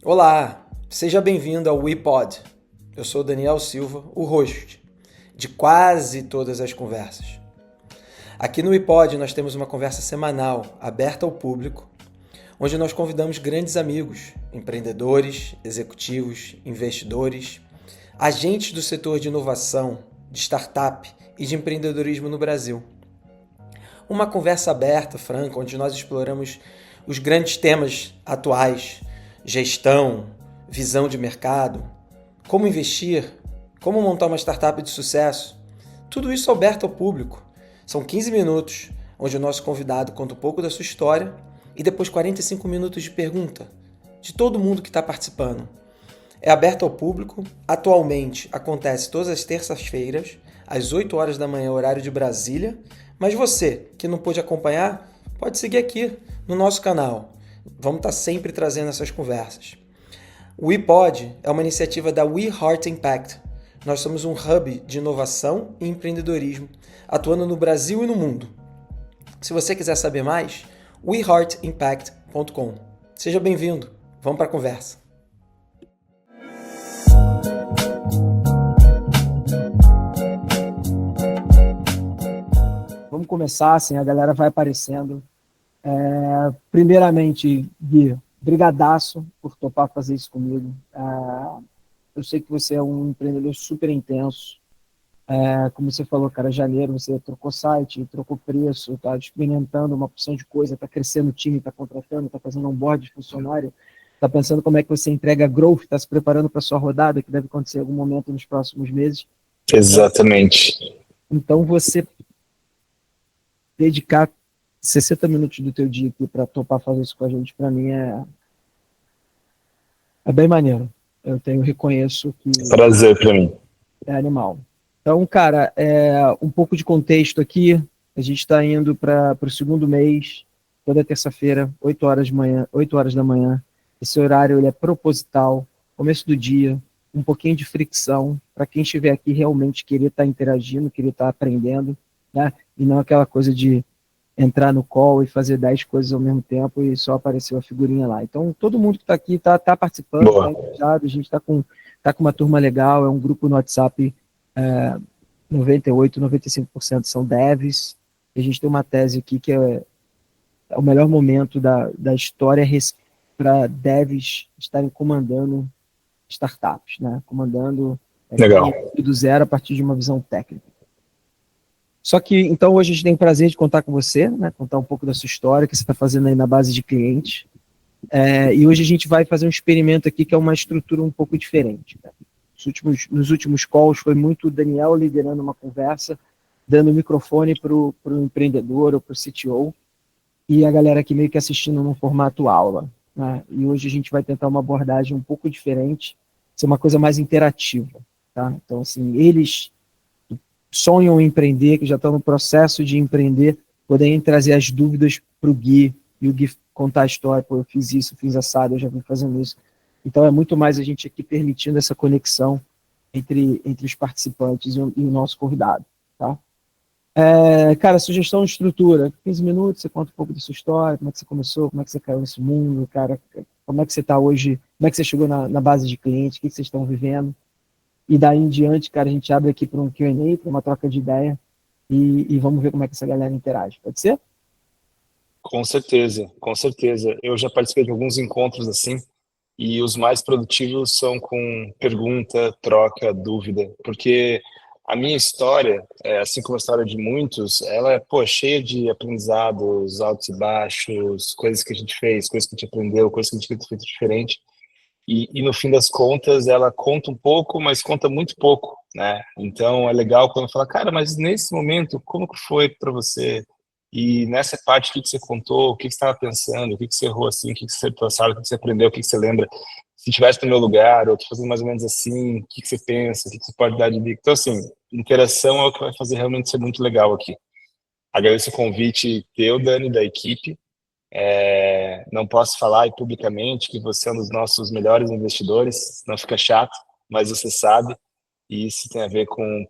Olá, seja bem-vindo ao WePod. Eu sou Daniel Silva, o host de quase todas as conversas. Aqui no WePod nós temos uma conversa semanal, aberta ao público, onde nós convidamos grandes amigos, empreendedores, executivos, investidores, agentes do setor de inovação, de startup e de empreendedorismo no Brasil. Uma conversa aberta, franca, onde nós exploramos os grandes temas atuais: gestão, visão de mercado, como investir, como montar uma startup de sucesso. Tudo isso aberto ao público. São 15 minutos, onde o nosso convidado conta um pouco da sua história e depois 45 minutos de pergunta de todo mundo que está participando. É aberto ao público, atualmente acontece todas as terças-feiras, às 8 horas da manhã, horário de Brasília, mas você, que não pôde acompanhar, pode seguir aqui no nosso canal. Vamos estar sempre trazendo essas conversas. O WePod é uma iniciativa da We Heart Impact. Nós somos um hub de inovação e empreendedorismo, atuando no Brasil e no mundo. Se você quiser saber mais, weheartimpact.com. Seja bem-vindo. Vamos para a conversa. Vamos começar, assim, a galera vai aparecendo. Primeiramente, Gui, brigadaço por topar fazer isso comigo. Eu sei que você é um empreendedor super intenso. Como você falou, cara, janeiro você trocou site, trocou preço, está experimentando uma opção de coisa, está crescendo o time, está contratando, está fazendo onboard de funcionário, está pensando como é que você entrega growth, está se preparando para a sua rodada, que deve acontecer em algum momento nos próximos meses. Exatamente. Então, você dedicar 60 minutos do teu dia aqui para topar fazer isso com a gente, para mim é bem maneiro. Reconheço que Prazer para mim. é animal. Então, cara, um pouco de contexto aqui. A gente está indo para o segundo mês, toda terça-feira, 8 horas da manhã. Esse horário ele é proposital, começo do dia, um pouquinho de fricção, para quem estiver aqui realmente querer estar interagindo, querer estar aprendendo, né? E não aquela coisa de entrar no call e fazer 10 coisas ao mesmo tempo e só apareceu a figurinha lá. Então, todo mundo que está aqui está participando, está engajado, a gente está com uma turma legal, é um grupo no WhatsApp, 98%, 95% são devs. A gente tem uma tese aqui que é o melhor momento da história para devs estarem comandando startups, né? Comandando Legal. do zero a partir de uma visão técnica. Só que, então, hoje a gente tem o prazer de contar com você, né? Contar um pouco da sua história, que você está fazendo aí na base de clientes. E hoje a gente vai fazer um experimento aqui que é uma estrutura um pouco diferente. Né? Nos últimos calls foi muito o Daniel liderando uma conversa, dando o microfone para o empreendedor ou para o CTO, e a galera aqui meio que assistindo num formato aula. Né? E hoje a gente vai tentar uma abordagem um pouco diferente, ser uma coisa mais interativa. Tá? Então, assim, eles sonham em empreender, que já estão no processo de empreender, poderem trazer as dúvidas para o Gui, e o Gui contar a história, pô, eu fiz isso, fiz assado, eu já vim fazendo isso. Então é muito mais a gente aqui permitindo essa conexão entre os participantes e o nosso convidado. Tá? Cara, sugestão de estrutura, 15 minutos, você conta um pouco da sua história, como é que você começou, como é que você caiu nesse mundo, cara, como é que você está hoje, como é que você chegou na base de clientes, o que vocês estão vivendo. E daí em diante, cara, a gente abre aqui para um Q&A, para uma troca de ideia, e vamos ver como é que essa galera interage. Pode ser? Com certeza, com certeza. Eu já participei de alguns encontros assim, e os mais produtivos são com pergunta, troca, dúvida, porque a minha história, assim como a história de muitos, ela é, cheia de aprendizados, altos e baixos, coisas que a gente fez, coisas que a gente aprendeu, coisas que a gente tem feito diferente. E no fim das contas, ela conta um pouco, mas conta muito pouco, né? Então é legal quando fala, cara, mas nesse momento, como que foi para você? E nessa parte, o que você contou? O que você estava pensando? O que você errou assim? O que você passou? O que você aprendeu? O que você lembra? Se estivesse no meu lugar, ou tô fazendo mais ou menos assim, o que você pensa? O que você pode dar de dica? Então, assim, interação é o que vai fazer realmente ser muito legal aqui. Agradeço o convite teu, Dani, da equipe. Não posso falar publicamente que você é um dos nossos melhores investidores, não fica chato, mas você sabe, e isso tem a ver com,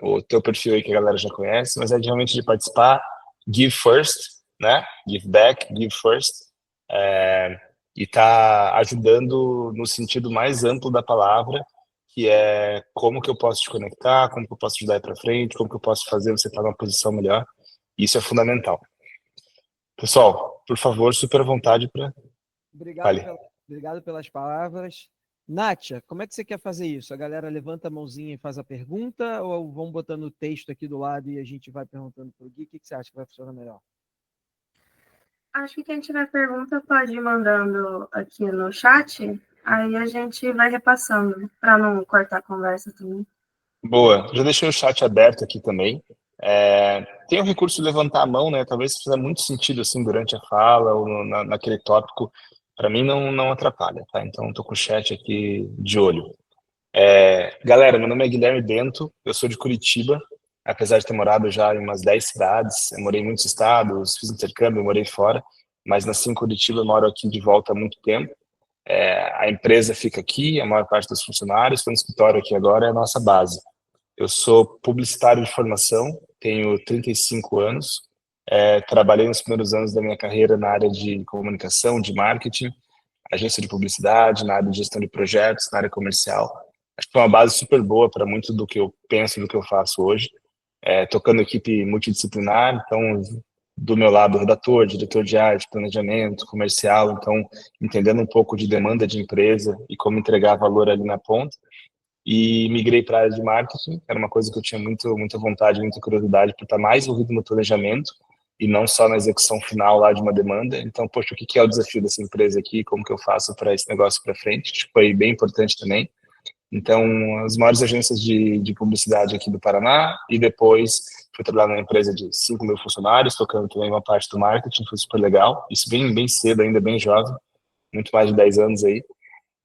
o teu perfil aí que a galera já conhece, mas é realmente de participar, give first, né? Give back, give first, e está ajudando no sentido mais amplo da palavra, que é como que eu posso te conectar, como que eu posso te dar para frente, como que eu posso fazer você estar numa posição melhor. Isso é fundamental. Pessoal, por favor, super à vontade para... Obrigado, Fale. obrigado pelas palavras. Nátia, como é que você quer fazer isso? A galera levanta a mãozinha e faz a pergunta, ou vamos botando o texto aqui do lado e a gente vai perguntando para o Gui? O que você acha que vai funcionar melhor? Acho que quem tiver pergunta pode ir mandando aqui no chat, aí a gente vai repassando, para não cortar a conversa também. Boa, já deixei o chat aberto aqui também. Tem o recurso de levantar a mão, né? Talvez fizer muito sentido assim durante a fala ou naquele tópico. Para mim não atrapalha, tá? Então estou com o chat aqui de olho. Galera, meu nome é Guilherme Bento, eu sou de Curitiba, apesar de ter morado já em umas 10 cidades, eu morei em muitos estados, fiz intercâmbio, morei fora, mas nasci em Curitiba, moro aqui de volta há muito tempo. A empresa fica aqui, a maior parte dos funcionários, foi um escritório aqui agora, é a nossa base. Eu sou publicitário de formação, tenho 35 anos, trabalhei nos primeiros anos da minha carreira na área de comunicação, de marketing, agência de publicidade, na área de gestão de projetos, na área comercial. Acho que foi uma base super boa para muito do que eu penso, do que eu faço hoje. Tocando equipe multidisciplinar, então, do meu lado, redator, diretor de arte, planejamento, comercial, então, entendendo um pouco de demanda de empresa e como entregar valor ali na ponta. E migrei para a área de marketing, era uma coisa que eu tinha muita vontade, muita curiosidade, por estar mais envolvido no planejamento e não só na execução final lá de uma demanda. Então, poxa, o que é o desafio dessa empresa aqui? Como que eu faço para esse negócio para frente? Foi bem importante também. Então, as maiores agências de publicidade aqui do Paraná, e depois fui trabalhar numa empresa de 5 mil funcionários, tocando também uma parte do marketing, foi super legal. Isso bem cedo, ainda bem jovem, muito mais de 10 anos aí.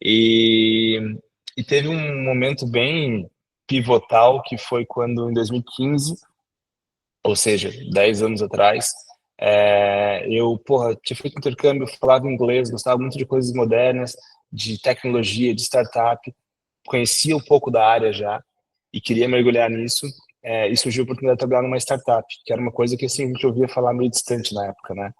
E teve um momento bem pivotal, que foi quando, em 2015, ou seja, 10 anos atrás, eu, tinha feito intercâmbio, falava inglês, gostava muito de coisas modernas, de tecnologia, de startup, conhecia um pouco da área já e queria mergulhar nisso, e surgiu a oportunidade de trabalhar numa startup, que era uma coisa que assim, a gente ouvia falar meio distante na época, né?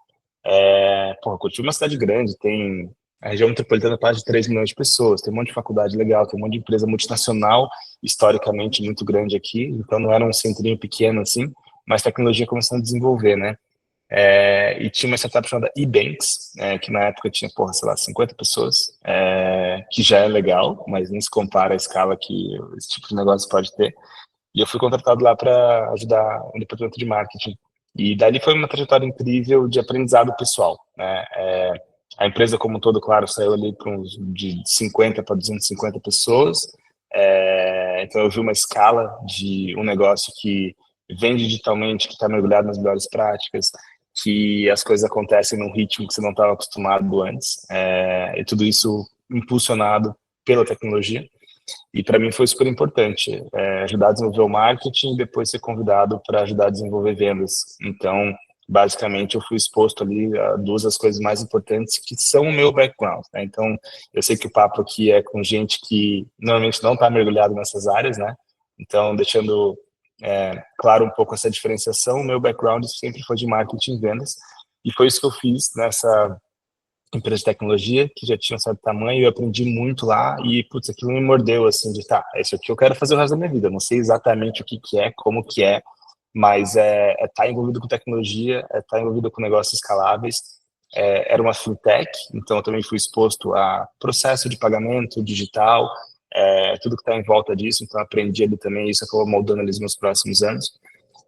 Curitiba é uma cidade grande, tem a região metropolitana quase de 3 milhões de pessoas, tem um monte de faculdade legal, tem um monte de empresa multinacional, historicamente muito grande aqui, então não era um centrinho pequeno assim, mas tecnologia começando a desenvolver, né? E tinha uma startup chamada eBanks, que na época tinha, sei lá, 50 pessoas, que já é legal, mas nem se compara à escala que esse tipo de negócio pode ter. E eu fui contratado lá para ajudar o departamento de marketing. E dali foi uma trajetória incrível de aprendizado pessoal, né? A empresa como um todo, claro, saiu ali de 50 para 250 pessoas. Então eu vi uma escala de um negócio que vende digitalmente, que está mergulhado nas melhores práticas, que as coisas acontecem num ritmo que você não estava acostumado antes. E tudo isso impulsionado pela tecnologia. E para mim foi super importante ajudar a desenvolver o marketing e depois ser convidado para ajudar a desenvolver vendas. Então, basicamente, eu fui exposto ali a duas das coisas mais importantes que são o meu background, né? Então, eu sei que o papo aqui é com gente que normalmente não está mergulhado nessas áreas, né? Então, deixando claro um pouco essa diferenciação, o meu background sempre foi de marketing e vendas, e foi isso que eu fiz nessa empresa de tecnologia, que já tinha um certo tamanho, eu aprendi muito lá e, putz, aquilo me mordeu, assim, de, tá, é isso aqui que eu quero fazer o resto da minha vida. Eu não sei exatamente o que que é, como que é, mas tá envolvido com tecnologia, tá envolvido com negócios escaláveis. Era uma fintech, então eu também fui exposto a processo de pagamento digital, tudo que está em volta disso, então aprendi ali também, isso acabou moldando ali nos meus próximos anos.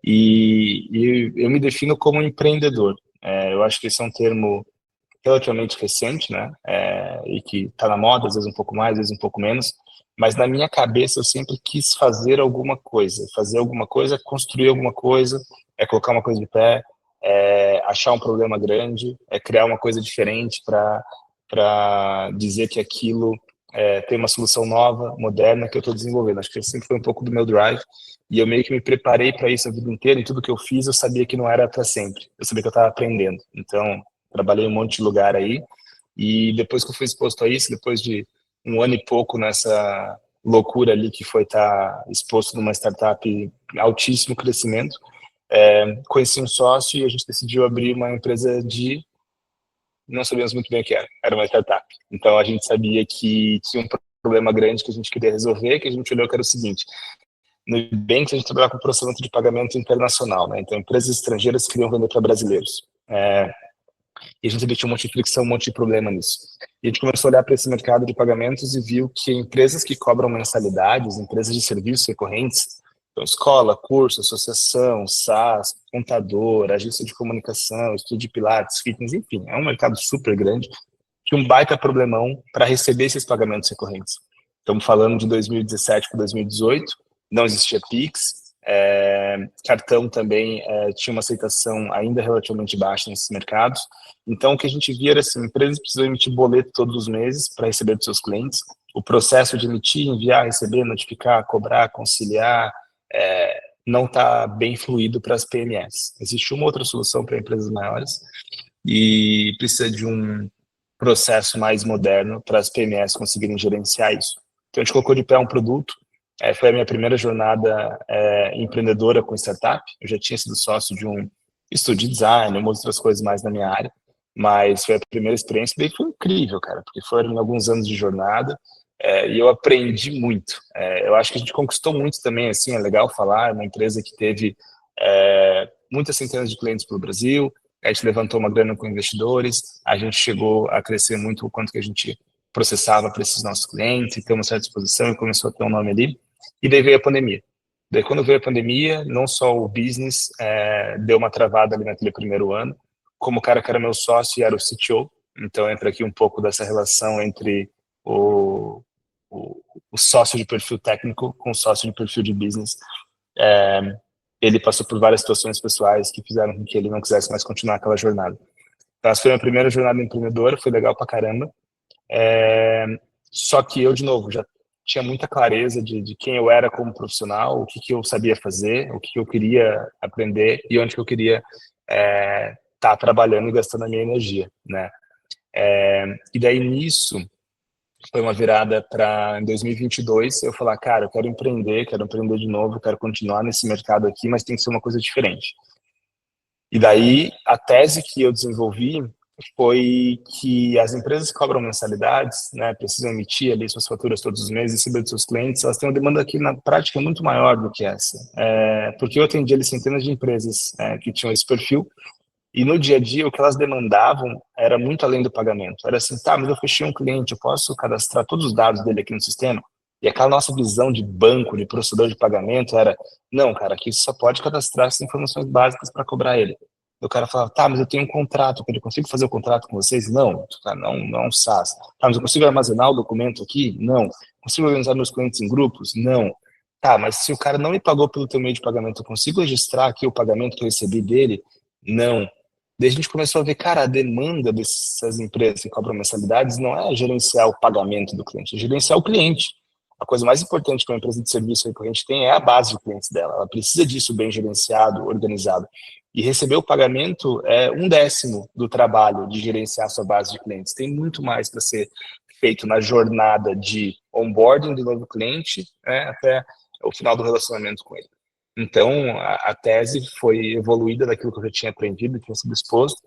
E eu me defino como empreendedor. Eu acho que esse é um termo relativamente recente, né? E que está na moda, às vezes um pouco mais, às vezes um pouco menos. Mas na minha cabeça eu sempre quis fazer alguma coisa. Fazer alguma coisa é construir alguma coisa, é colocar uma coisa de pé, é achar um problema grande, é criar uma coisa diferente para dizer que aquilo tem uma solução nova, moderna, que eu estou desenvolvendo. Acho que sempre foi um pouco do meu drive. E eu meio que me preparei para isso a vida inteira. E tudo que eu fiz, eu sabia que não era para sempre. Eu sabia que eu estava aprendendo. Então, trabalhei em um monte de lugar aí, e depois que eu fui exposto a isso, depois de um ano e pouco nessa loucura ali que foi estar exposto numa startup altíssimo crescimento, conheci um sócio e a gente decidiu abrir uma empresa de não sabíamos muito bem o que era uma startup. Então a gente sabia que tinha um problema grande que a gente queria resolver, que a gente olhou que era o seguinte: no Nubank a gente trabalhava com processamento de pagamento internacional, né? Então empresas estrangeiras queriam vender para brasileiros. E a gente tinha um monte de fricção, um monte de problema nisso. E a gente começou a olhar para esse mercado de pagamentos e viu que empresas que cobram mensalidades, empresas de serviços recorrentes, então escola, curso, associação, SaaS, contador, agência de comunicação, estúdio de pilates, fitness, enfim, é um mercado super grande, que um baita problemão para receber esses pagamentos recorrentes. Estamos falando de 2017 para 2018, não existia Pix, cartão também tinha uma aceitação ainda relativamente baixa nesses mercados. Então, o que a gente via era assim: empresas precisam emitir boleto todos os meses para receber dos seus clientes. O processo de emitir, enviar, receber, notificar, cobrar, conciliar, não está bem fluido para as PMEs. Existe uma outra solução para empresas maiores e precisa de um processo mais moderno para as PMEs conseguirem gerenciar isso. Então, a gente colocou de pé um produto. Foi a minha primeira jornada empreendedora com startup. Eu já tinha sido sócio de um estúdio de design, umas outras coisas mais na minha área, mas foi a primeira experiência, e daí foi incrível, cara, porque foram alguns anos de jornada e eu aprendi muito. Eu acho que a gente conquistou muito também, assim, é legal falar, uma empresa que teve muitas centenas de clientes pelo Brasil, a gente levantou uma grana com investidores, a gente chegou a crescer muito o quanto que a gente processava para esses nossos clientes, e ter uma certa exposição, e começou a ter um nome ali. E daí veio a pandemia. Daí, quando veio a pandemia, não só o business deu uma travada ali naquele primeiro ano, como o cara que era meu sócio e era o CTO. Então, entra aqui um pouco dessa relação entre o sócio de perfil técnico com o sócio de perfil de business. Ele passou por várias situações pessoais que fizeram com que ele não quisesse mais continuar aquela jornada. Então, essa foi a minha primeira jornada empreendedora, foi legal pra caramba. Só que eu, de novo, já tinha muita clareza de quem eu era como profissional, o que eu sabia fazer, o que eu queria aprender e onde que eu queria estar trabalhando e gastando a minha energia, né? E daí, nisso, foi uma virada para, em 2022, eu falar: cara, eu quero empreender de novo, quero continuar nesse mercado aqui, mas tem que ser uma coisa diferente. E daí, a tese que eu desenvolvi foi que as empresas que cobram mensalidades, né, precisam emitir ali suas faturas todos os meses, receber dos seus clientes, elas têm uma demanda aqui na prática muito maior do que essa. Porque eu atendi ali centenas de empresas que tinham esse perfil, e no dia a dia o que elas demandavam era muito além do pagamento. Era assim: tá, mas eu fechei um cliente, eu posso cadastrar todos os dados dele aqui no sistema? E aquela nossa visão de banco, de processador de pagamento era: não, cara, aqui você só pode cadastrar essas informações básicas para cobrar ele. O cara falava: tá, mas eu tenho um contrato, eu consigo fazer o contrato com vocês? Não, cara, não é um SaaS. Tá, mas eu consigo armazenar o documento aqui? Não. Consigo organizar meus clientes em grupos? Não. Tá, mas se o cara não me pagou pelo teu meio de pagamento, eu consigo registrar aqui o pagamento que eu recebi dele? Não. Daí a gente começou a ver, cara, a demanda dessas empresas que cobram mensalidades não é gerenciar o pagamento do cliente, é gerenciar o cliente. A coisa mais importante que uma empresa de serviço recorrente tem é a base de clientes dela. Ela precisa disso bem gerenciado, organizado. E receber o pagamento é 1/10 do trabalho de gerenciar a sua base de clientes. Tem muito mais para ser feito na jornada de onboarding do novo cliente, até o final do relacionamento com ele. Então, a tese foi evoluída daquilo que eu já tinha aprendido, tinha sido exposto,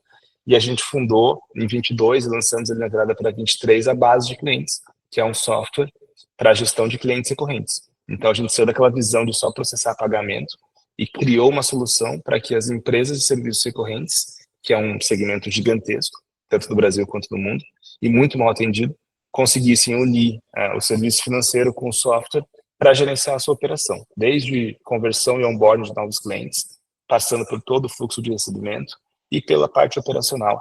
e a gente fundou em 22 e lançamos ele na virada para 23 a base de clientes, que é um software para a gestão de clientes recorrentes. Então, a gente saiu daquela visão de só processar pagamento e criou uma solução para que as empresas de serviços recorrentes, que é um segmento gigantesco, tanto no Brasil quanto no mundo, e muito mal atendido, conseguissem unir o serviço financeiro com o software para gerenciar a sua operação, desde conversão e onboarding de novos clientes, passando por todo o fluxo de recebimento e pela parte operacional.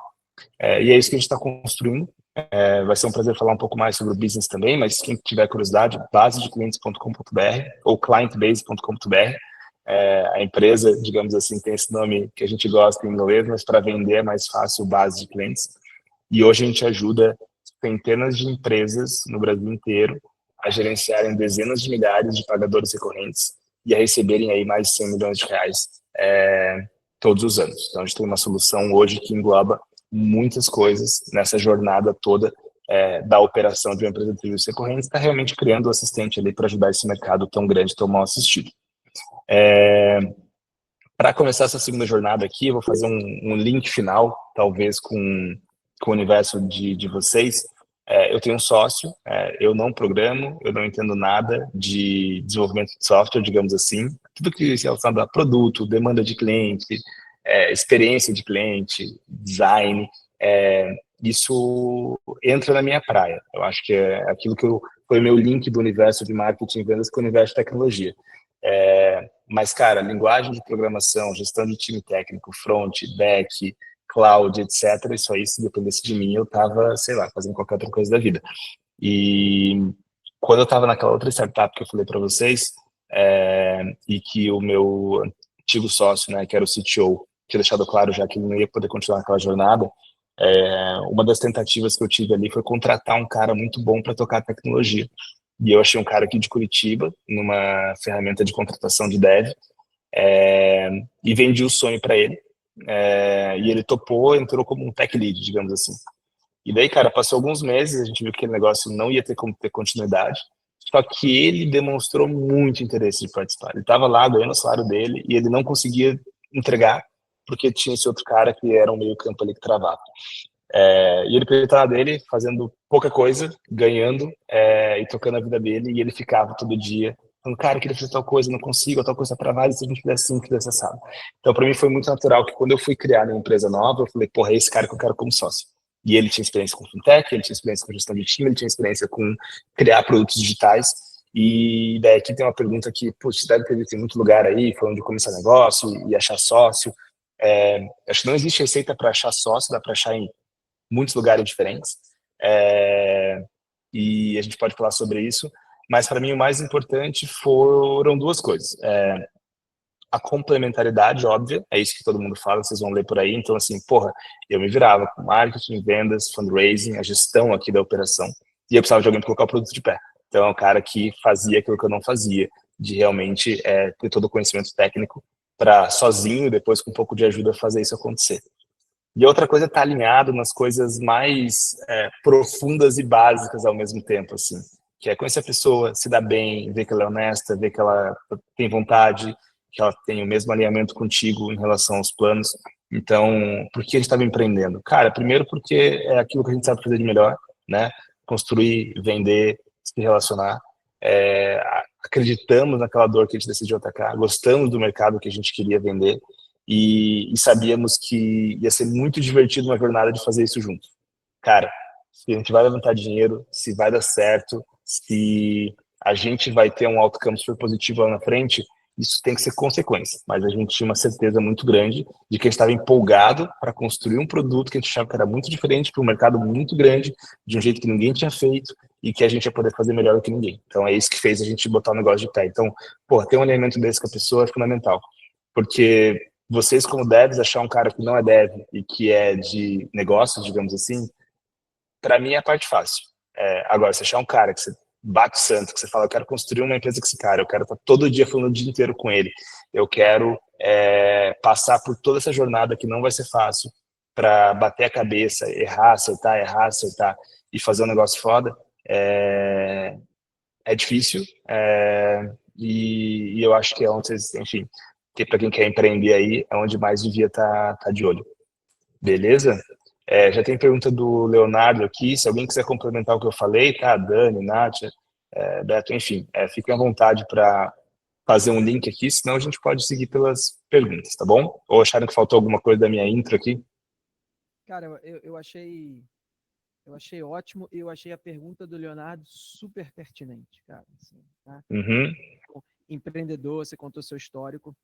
E é isso que a gente está construindo. Vai ser um prazer falar um pouco mais sobre o business também, mas quem tiver curiosidade, basedeclientes.com.br ou clientbase.com.br. A empresa, digamos assim, tem esse nome que a gente gosta em inglês, mas para vender é mais fácil, base de clientes. E hoje a gente ajuda centenas de empresas no Brasil inteiro a gerenciarem dezenas de milhares de pagadores recorrentes e a receberem aí mais de 100 milhões de reais todos os anos. Então, a gente tem uma solução hoje que engloba muitas coisas nessa jornada toda da operação de uma empresa de serviços recorrentes, está realmente criando um assistente ali para ajudar esse mercado tão grande, tão mal assistido. Para começar essa segunda jornada aqui, eu vou fazer um link final, talvez com com o universo de vocês, eu tenho um sócio, eu não programo, eu não entendo nada de desenvolvimento de software, digamos assim, tudo que se relaciona a produto, demanda de cliente, experiência de cliente, design, isso entra na minha praia. Eu acho que é aquilo que foi meu link do universo de marketing e vendas com o universo de tecnologia. Mas, cara, linguagem de programação, gestão de time técnico, front, back, cloud, etc. Isso aí, se dependesse de mim, eu tava, sei lá, fazendo qualquer outra coisa da vida. E quando eu tava naquela outra startup que eu falei para vocês, e que o meu antigo sócio, né, que era o CTO, tinha deixado claro já que ele não ia poder continuar naquela jornada, uma das tentativas que eu tive ali foi contratar um cara muito bom para tocar a tecnologia. E eu achei um cara aqui de Curitiba, numa ferramenta de contratação de dev, e vendi o sonho para ele. E ele topou, entrou como um tech lead, digamos assim. E daí, cara, passou alguns meses, a gente viu que aquele negócio não ia ter como ter continuidade, só que ele demonstrou muito interesse de participar. Ele estava lá ganhando o salário dele e ele não conseguia entregar porque tinha esse outro cara que era um meio campo ali que travava. E ele estava dele, fazendo pouca coisa, ganhando e tocando a vida dele, e ele ficava todo dia falando, cara, eu queria fazer tal coisa, não consigo, tal coisa travada, se a gente fizesse assim, fizesse assado. Então, para mim, foi muito natural que quando eu fui criar uma empresa nova, eu falei, porra, é esse cara que eu quero como sócio. E ele tinha experiência com fintech, ele tinha experiência com gestão de time, ele tinha experiência com criar produtos digitais. E daí aqui tem uma pergunta que, putz, deve ter visto em muito lugar aí, falando de começar negócio e achar sócio. Acho que não existe receita para achar sócio, dá para achar em muitos lugares diferentes, e a gente pode falar sobre isso, mas para mim o mais importante foram duas coisas. A complementaridade, óbvia, é isso que todo mundo fala, vocês vão ler por aí, então assim, porra, eu me virava com marketing, vendas, fundraising, a gestão aqui da operação, e eu precisava de alguém para colocar o produto de pé. Então é um cara que fazia aquilo que eu não fazia, de realmente ter todo o conhecimento técnico para sozinho, depois com um pouco de ajuda, fazer isso acontecer. E outra coisa é estar alinhado nas coisas mais profundas e básicas ao mesmo tempo, assim, que é conhecer a pessoa, se dar bem, ver que ela é honesta, ver que ela tem vontade, que ela tem o mesmo alinhamento contigo em relação aos planos. Então, por que a gente estava empreendendo? Cara, primeiro porque é aquilo que a gente sabe fazer de melhor, né? Construir, vender, se relacionar. Acreditamos naquela dor que a gente decidiu atacar, gostamos do mercado que a gente queria vender, e sabíamos que ia ser muito divertido uma jornada de fazer isso junto. Cara, se a gente vai levantar dinheiro, se vai dar certo, se a gente vai ter um outcome super positivo lá na frente, isso tem que ser consequência. Mas a gente tinha uma certeza muito grande de que a gente estava empolgado para construir um produto que a gente achava que era muito diferente para um mercado muito grande, de um jeito que ninguém tinha feito e que a gente ia poder fazer melhor do que ninguém. Então é isso que fez a gente botar o negócio de pé. Então, porra, ter um alinhamento desse com a pessoa é fundamental. Porque vocês, como devs, achar um cara que não é dev e que é de negócios, digamos assim, para mim é a parte fácil. Agora, você achar um cara que você bate o santo, que você fala, eu quero construir uma empresa com esse cara, eu quero estar todo dia falando o dia inteiro com ele, eu quero passar por toda essa jornada que não vai ser fácil, para bater a cabeça, errar, acertar e fazer um negócio foda, é difícil, e eu acho que é onde vocês, enfim, que para quem quer empreender aí, é onde mais devia estar de olho. Beleza? Já tem pergunta do Leonardo aqui, se alguém quiser complementar o que eu falei, tá? Dani, Nátia, Beto, enfim, fiquem à vontade para fazer um link aqui, senão a gente pode seguir pelas perguntas, tá bom? Ou acharam que faltou alguma coisa da minha intro aqui? Cara, eu achei ótimo e eu achei a pergunta do Leonardo super pertinente, cara. Assim, tá? Uhum. Empreendedor, você contou seu histórico.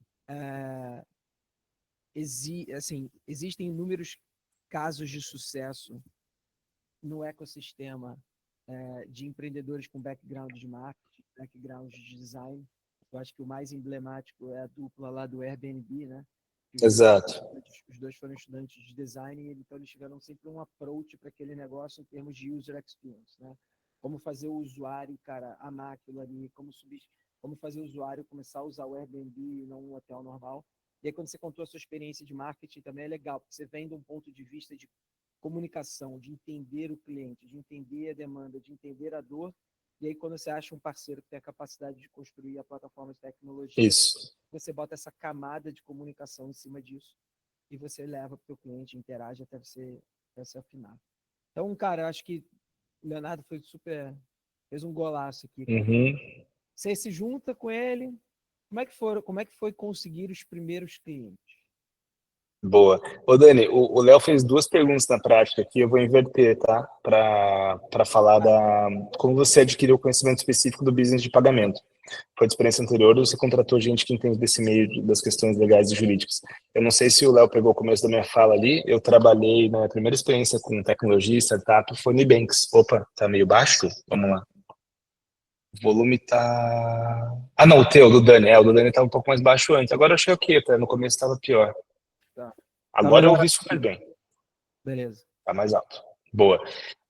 Existem inúmeros casos de sucesso no ecossistema de empreendedores com background de marketing, background de design. Eu acho que o mais emblemático é a dupla lá do Airbnb, né? Exato. Os dois foram estudantes de design, então eles tiveram sempre um approach para aquele negócio em termos de user experience, né? Como fazer o usuário, cara, amar aquilo ali, como fazer o usuário começar a usar o Airbnb e não um hotel normal. E aí, quando você contou a sua experiência de marketing, também é legal, porque você vem de um ponto de vista de comunicação, de entender o cliente, de entender a demanda, de entender a dor. E aí, quando você acha um parceiro que tem a capacidade de construir a plataforma de tecnologia, Isso. você bota essa camada de comunicação em cima disso e você leva para o cliente, interage até você se afinar. Então, cara, eu acho que o Leonardo fez um golaço aqui. Uhum. Você se junta com ele, como é que foi conseguir os primeiros clientes? Boa. Ô, Dani, o Léo fez duas perguntas na prática aqui, eu vou inverter, tá? Para falar como você adquiriu o conhecimento específico do business de pagamento. Foi de experiência anterior, ou você contratou gente que entende desse meio das questões legais e jurídicas? Eu não sei se o Léo pegou o começo da minha fala ali, eu trabalhei, na primeira experiência com tecnologia, startup, foi no Nubanks. Opa, tá meio baixo? Vamos lá. O volume tá... Ah, não, o do Dani. O do Dani tá um pouco mais baixo antes. Agora eu achei ok, tá? No começo tava pior. Tá. Agora eu melhor. ouvi super bem. Beleza. Tá mais alto. Boa.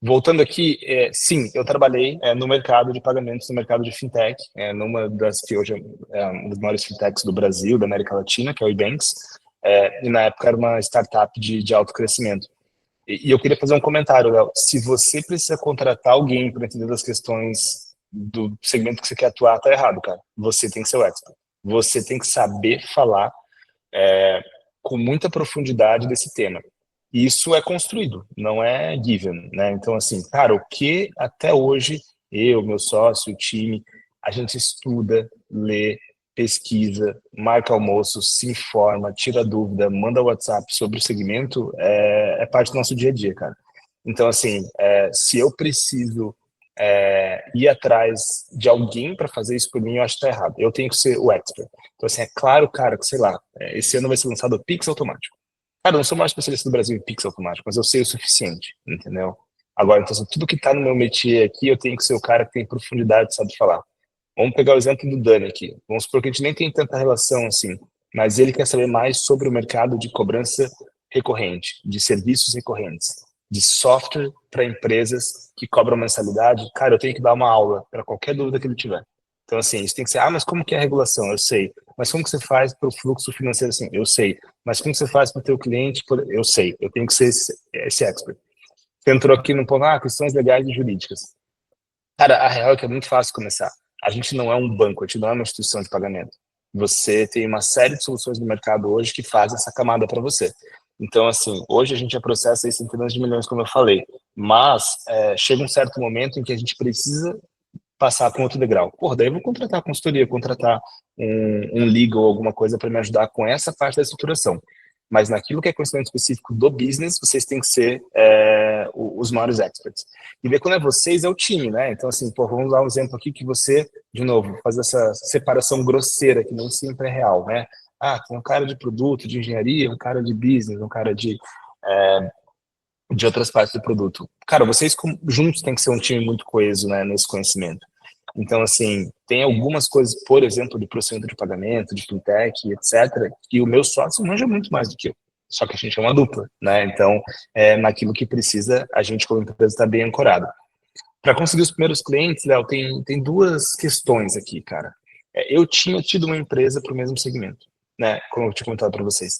Voltando aqui, sim, eu trabalhei no mercado de pagamentos, no mercado de fintech, numa das que hoje é uma das maiores fintechs do Brasil, da América Latina, que é o Ebanks, e na época era uma startup de alto crescimento. E eu queria fazer um comentário, Léo. Se você precisa contratar alguém para entender das questões do segmento que você quer atuar, tá errado, cara. Você tem que ser o expert. Você tem que saber falar com muita profundidade desse tema. Isso é construído, não é given, né? Então, assim, cara, o que até hoje eu, meu sócio, o time, a gente estuda, lê, pesquisa, marca almoço, se informa, tira dúvida, manda WhatsApp sobre o segmento, é parte do nosso dia a dia, cara. Então, assim, se eu preciso ir atrás de alguém para fazer isso por mim, eu acho que tá errado. Eu tenho que ser o expert. Então, assim, é claro, cara, que, sei lá, esse ano vai ser lançado o Pix automático. Cara, eu não sou o maior especialista do Brasil em Pix automático, mas eu sei o suficiente, entendeu? Agora, então, assim, tudo que tá no meu métier aqui, eu tenho que ser o cara que tem profundidade, sabe falar. Vamos pegar o exemplo do Dani aqui. Vamos supor que a gente nem tem tanta relação assim, mas ele quer saber mais sobre o mercado de cobrança recorrente, de serviços recorrentes, de software para empresas que cobram mensalidade. Cara, eu tenho que dar uma aula para qualquer dúvida que ele tiver. Então, assim, isso tem que ser, mas como que é a regulação? Eu sei. Mas como que você faz para o fluxo financeiro assim? Eu sei. Mas como que você faz para o teu cliente? Eu sei. Eu tenho que ser esse expert. Você entrou aqui no ponto, questões legais e jurídicas. Cara, a real é que é muito fácil começar. A gente não é um banco, a gente não é uma instituição de pagamento. Você tem uma série de soluções no mercado hoje que fazem essa camada para você. Então, assim, hoje a gente já processa centenas de milhões, como eu falei, mas chega um certo momento em que a gente precisa passar para um outro degrau. Daí eu vou contratar consultoria, contratar um legal ou alguma coisa para me ajudar com essa parte da estruturação. Mas naquilo que é conhecimento específico do business, vocês têm que ser os maiores experts. E ver quando é vocês, é o time, né? Então, assim, vamos dar um exemplo aqui que você, de novo, faz essa separação grosseira, que nem sempre é real, né? Tem um cara de produto, de engenharia, um cara de business, um cara de outras partes do produto. Cara, vocês juntos têm que ser um time muito coeso, né, nesse conhecimento. Então, assim, tem algumas coisas, por exemplo, de processamento de pagamento, de fintech, etc., que o meu sócio manja muito mais do que eu. Só que a gente é uma dupla, né? Então, naquilo que precisa, a gente, como empresa, está bem ancorado. Para conseguir os primeiros clientes, Léo, tem duas questões aqui, cara. Eu tinha tido uma empresa para o mesmo segmento, né? Como eu tinha comentado para vocês.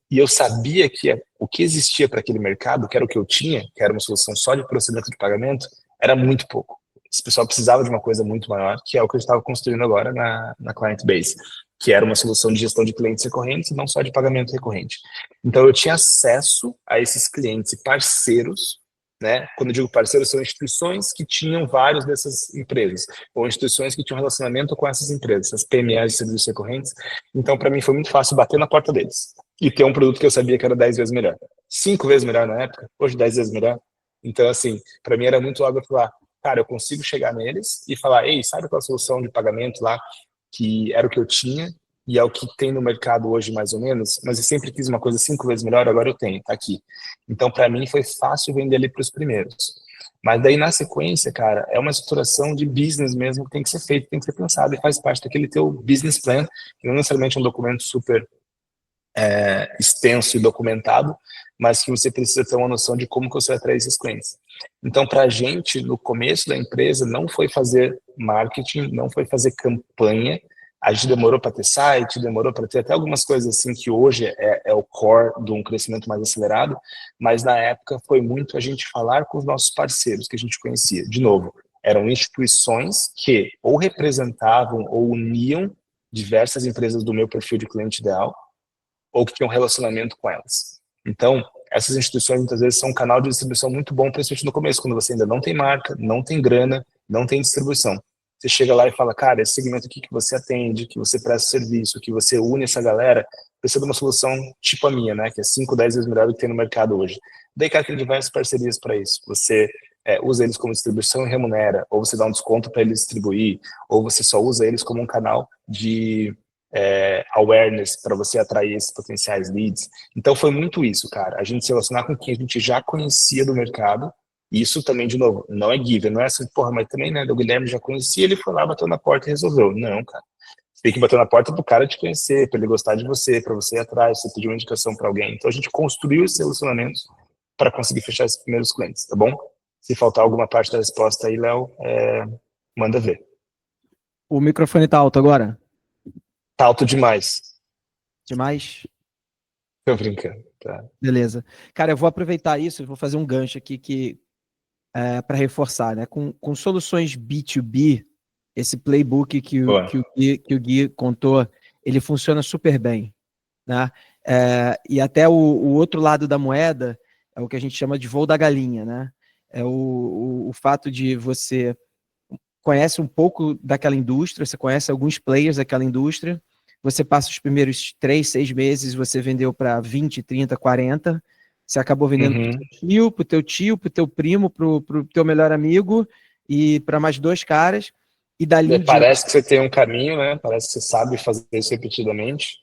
E eu sabia que o que existia para aquele mercado, que era o que eu tinha, que era uma solução só de processamento de pagamento, era muito pouco. Esse pessoal precisava de uma coisa muito maior, que é o que eu estava construindo agora na Client Base, que era uma solução de gestão de clientes recorrentes e não só de pagamento recorrente. Então, eu tinha acesso a esses clientes e parceiros, né? Quando eu digo parceiros, são instituições que tinham vários dessas empresas, ou instituições que tinham relacionamento com essas empresas, as PMEs de serviços recorrentes. Então, para mim, foi muito fácil bater na porta deles e ter um produto que eu sabia que era 10 vezes melhor. 5 vezes melhor na época, hoje 10 vezes melhor. Então, assim, para mim era muito óbvio falar, cara, eu consigo chegar neles e falar, ei, sabe aquela solução de pagamento lá que era o que eu tinha e é o que tem no mercado hoje mais ou menos, mas eu sempre quis uma coisa 5 vezes melhor, agora eu tenho, tá aqui. Então, para mim foi fácil vender ali para os primeiros. Mas daí na sequência, cara, é uma estruturação de business mesmo que tem que ser feito, tem que ser pensado e faz parte daquele teu business plan, que não necessariamente é um documento super extenso e documentado, mas que você precisa ter uma noção de como que você vai atrair esses clientes. Então, para a gente, no começo da empresa, não foi fazer marketing, não foi fazer campanha, a gente demorou para ter site, demorou para ter até algumas coisas assim que hoje é o core de um crescimento mais acelerado, mas na época foi muito a gente falar com os nossos parceiros que a gente conhecia. De novo, eram instituições que ou representavam ou uniam diversas empresas do meu perfil de cliente ideal, ou que tinham um relacionamento com elas. Então, essas instituições muitas vezes são um canal de distribuição muito bom, principalmente no começo, quando você ainda não tem marca, não tem grana, não tem distribuição. Você chega lá e fala, cara, esse segmento aqui que você atende, que você presta serviço, que você une essa galera, precisa de uma solução tipo a minha, né? Que é 5, 10 vezes melhor do que tem no mercado hoje. Daí, cara, tem diversas parcerias para isso. Você usa eles como distribuição e remunera, ou você dá um desconto para eles distribuir, ou você só usa eles como um canal de awareness para você atrair esses potenciais leads. Então foi muito isso, cara. A gente se relacionar com quem a gente já conhecia do mercado. Isso também, de novo, não é given, não é assim, porra, mas também, né, o Guilherme já conhecia, ele foi lá, bateu na porta e resolveu. Não, cara. Você tem que bater na porta pro cara te conhecer, para ele gostar de você, para você ir atrás, você pedir uma indicação para alguém. Então a gente construiu esses relacionamentos para conseguir fechar esses primeiros clientes, tá bom? Se faltar alguma parte da resposta aí, Léo, manda ver. O microfone tá alto agora? Tá alto demais. Demais? Tô brincando, tá? Beleza. Cara, eu vou aproveitar isso, eu vou fazer um gancho aqui para reforçar, né? Com soluções B2B, esse playbook que o Gui contou, ele funciona super bem, né? E até o outro lado da moeda é o que a gente chama de voo da galinha, né? É o fato de você conhece um pouco daquela indústria, você conhece alguns players daquela indústria, você passa os primeiros 3, 6 meses, você vendeu para 20, 30, 40, você acabou vendendo pro teu tio, pro teu primo, pro teu melhor amigo e para mais 2 caras, e dali em parece que você tem um caminho, né? Parece que você sabe fazer isso repetidamente.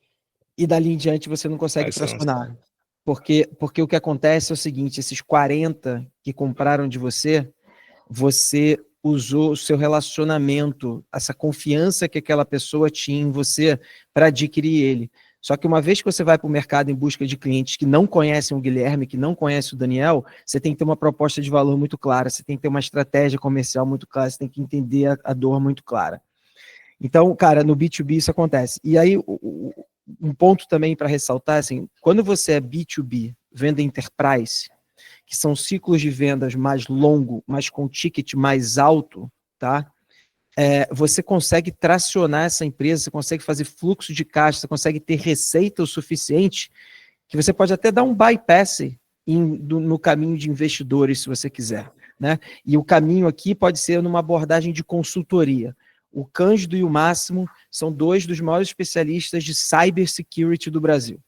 E dali em diante você não consegue tracionar. Porque o que acontece é o seguinte, esses 40 que compraram de você, você usou o seu relacionamento, essa confiança que aquela pessoa tinha em você para adquirir ele. Só que uma vez que você vai para o mercado em busca de clientes que não conhecem o Guilherme, que não conhecem o Daniel, você tem que ter uma proposta de valor muito clara, você tem que ter uma estratégia comercial muito clara, você tem que entender a dor muito clara. Então, cara, no B2B isso acontece. E aí, um ponto também para ressaltar, assim, quando você é B2B, venda enterprise, que são ciclos de vendas mais longo, mas com ticket mais alto, tá? Você consegue tracionar essa empresa, você consegue fazer fluxo de caixa, você consegue ter receita o suficiente que você pode até dar um bypass no caminho de investidores, se você quiser, né? E o caminho aqui pode ser numa abordagem de consultoria. O Cândido e o Máximo são 2 dos maiores especialistas de cybersecurity do Brasil.